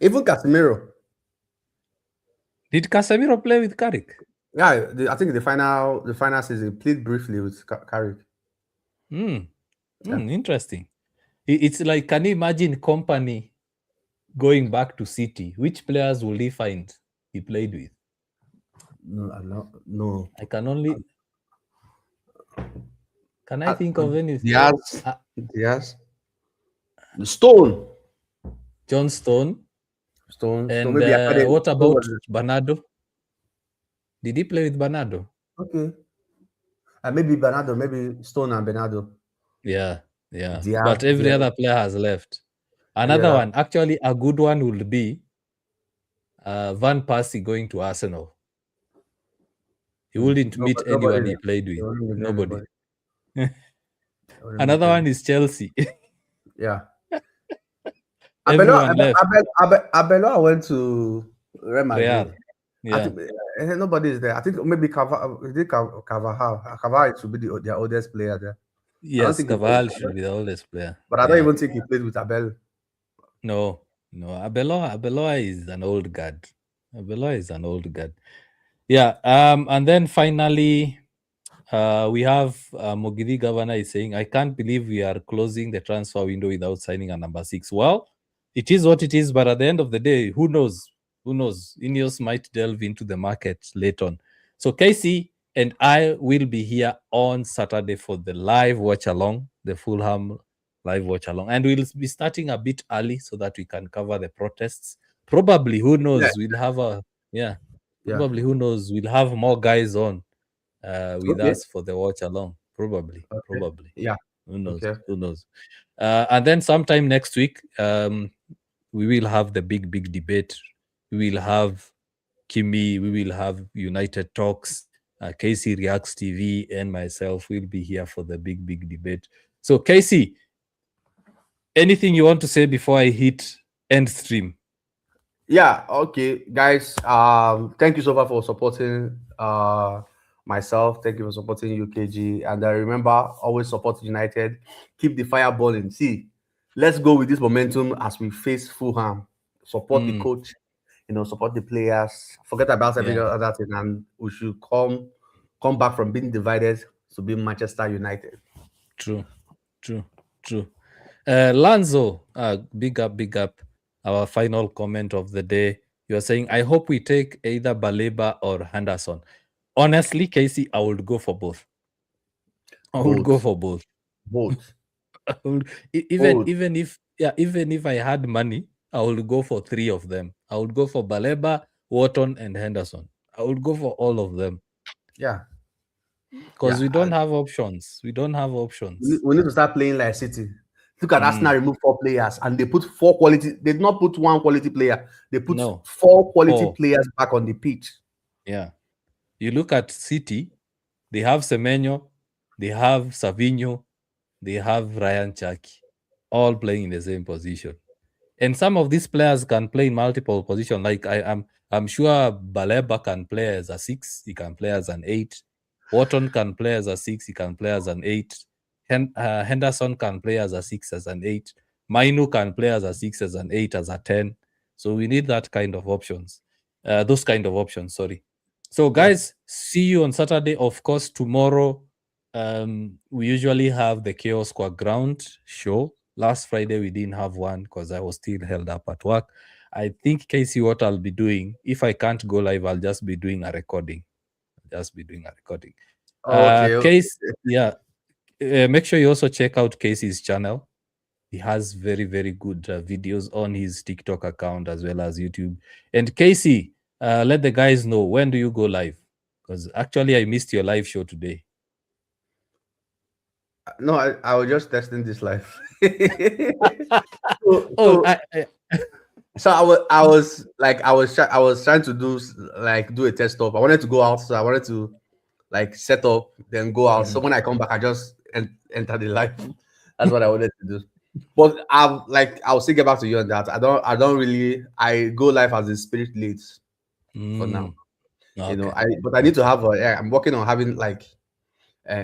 Even Casemiro. Did Casemiro play with Carrick? Yeah, I think the final season played briefly with Carrick. Interesting. It's like, can you imagine Company going back to City? Which players will he find he played with? No. I can only. Can I think of anything? Yes. Stone. John Stone. And maybe what about Bernardo? Did he play with Bernardo? Okay. Maybe Bernardo, maybe Stone and Bernardo. Yeah. But every other player has left. Another one, actually, a good one would be Van Persie going to Arsenal. He wouldn't meet anyone he played with. Nobody. Another one is Chelsea. Yeah. Everyone left. Abelua went to Real Madrid. Real. Yeah. I think nobody is there. I think maybe Carvajal should be their oldest player there. Yes, Carvajal should be the oldest player. But I don't even think he played with Abel. No. Abelua is an old guard. Yeah. And then finally, we have Mogidi Governor is saying, I can't believe we are closing the transfer window without signing a number 6. Well, it is what it is, but at the end of the day, who knows? INEOS might delve into the market later on. So Casey and I will be here on Saturday for the live watch along, the Fulham live watch along. And we'll be starting a bit early so that we can cover the protests. Probably, who knows? We'll have who knows? We'll have more guys on with us for the watch along. Probably. Yeah. Who knows? And then sometime next week, we will have the big debate. We will have Kimi. We will have United Talks. Casey Reacts TV and myself will be here for the big debate. So Casey, anything you want to say before I hit end stream? Yeah. Okay, guys. Thank you so much for supporting myself. Thank you for supporting UKG. And remember, always support United. Keep the fire burning. See, let's go with this momentum as we face Fulham. Support the coach, support the players. Forget about every other thing, and we should come back from being divided to be Manchester United. True. Lanzo, big up. Our final comment of the day. You are saying, I hope we take either Baleba or Henderson. Honestly, Casey, I would go for both. Both. Even if I had money, I would go for 3 of them. I would go for Baleba, Wharton, and Henderson. I would go for all of them. Yeah. Because we don't have options. We need to start playing like City. Look at Arsenal remove 4 players and they put 4 quality. They did not put 1 quality player. They put 4 quality players back on the pitch. Yeah. You look at City, they have Semenyo, they have Savinho, they have Ryan Chaki. all playing in the same position. And some of these players can play in multiple positions. Like I'm sure Baleba can play as a 6, he can play as an 8. Wharton can play as a 6, he can play as an 8. Henderson can play as a 6, as an 8. Mainu can play as a 6, as an 8, as a 10. So we need that kind of options. Those kind of options, sorry. So guys, see you on Saturday. Of course, tomorrow we usually have the Chaos Squad Ground show. Last Friday we didn't have one because I was still held up at work. I think, Casey, what I'll be doing, if I can't go live, I'll just be doing a recording. Okay. Case, yeah. Make sure you also check out Casey's channel. He has very, very good videos on his TikTok account as well as YouTube. And Casey, let the guys know, when do you go live? Because actually I missed your live show today. No, I was just testing this life. So I was trying to do a test up. I wanted to go out, so I wanted to set up, then go out. So when I come back, I just enter the live. That's what I wanted to do. But I'll still get back to you on that. I go live as a spirit lead for now. Okay. But I need to have I'm working on having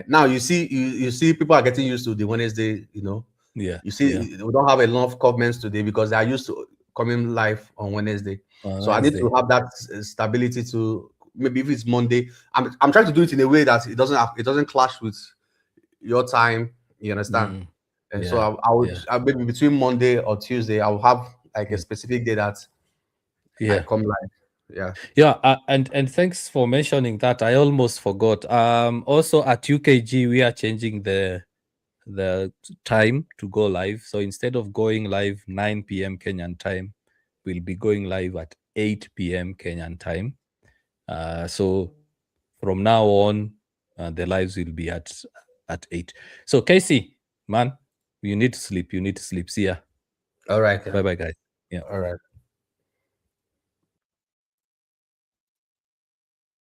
now you see people are getting used to the Wednesday, Yeah. You see, we don't have enough comments today because they are used to coming live on Wednesday. So I need to have that stability to maybe if it's Monday. I'm trying to do it in a way that it doesn't clash with your time. You understand? And so I maybe between Monday or Tuesday, I'll have a specific day that I come live. And thanks for mentioning that. I almost forgot. Also at UKG we are changing the time to go live. So instead of going live 9 p.m. Kenyan time, we'll be going live at 8 p.m. Kenyan time. So from now on, the lives will be at 8. So Casey, man, you need to sleep. See ya. All right. Bye-bye, guys. Yeah. All right.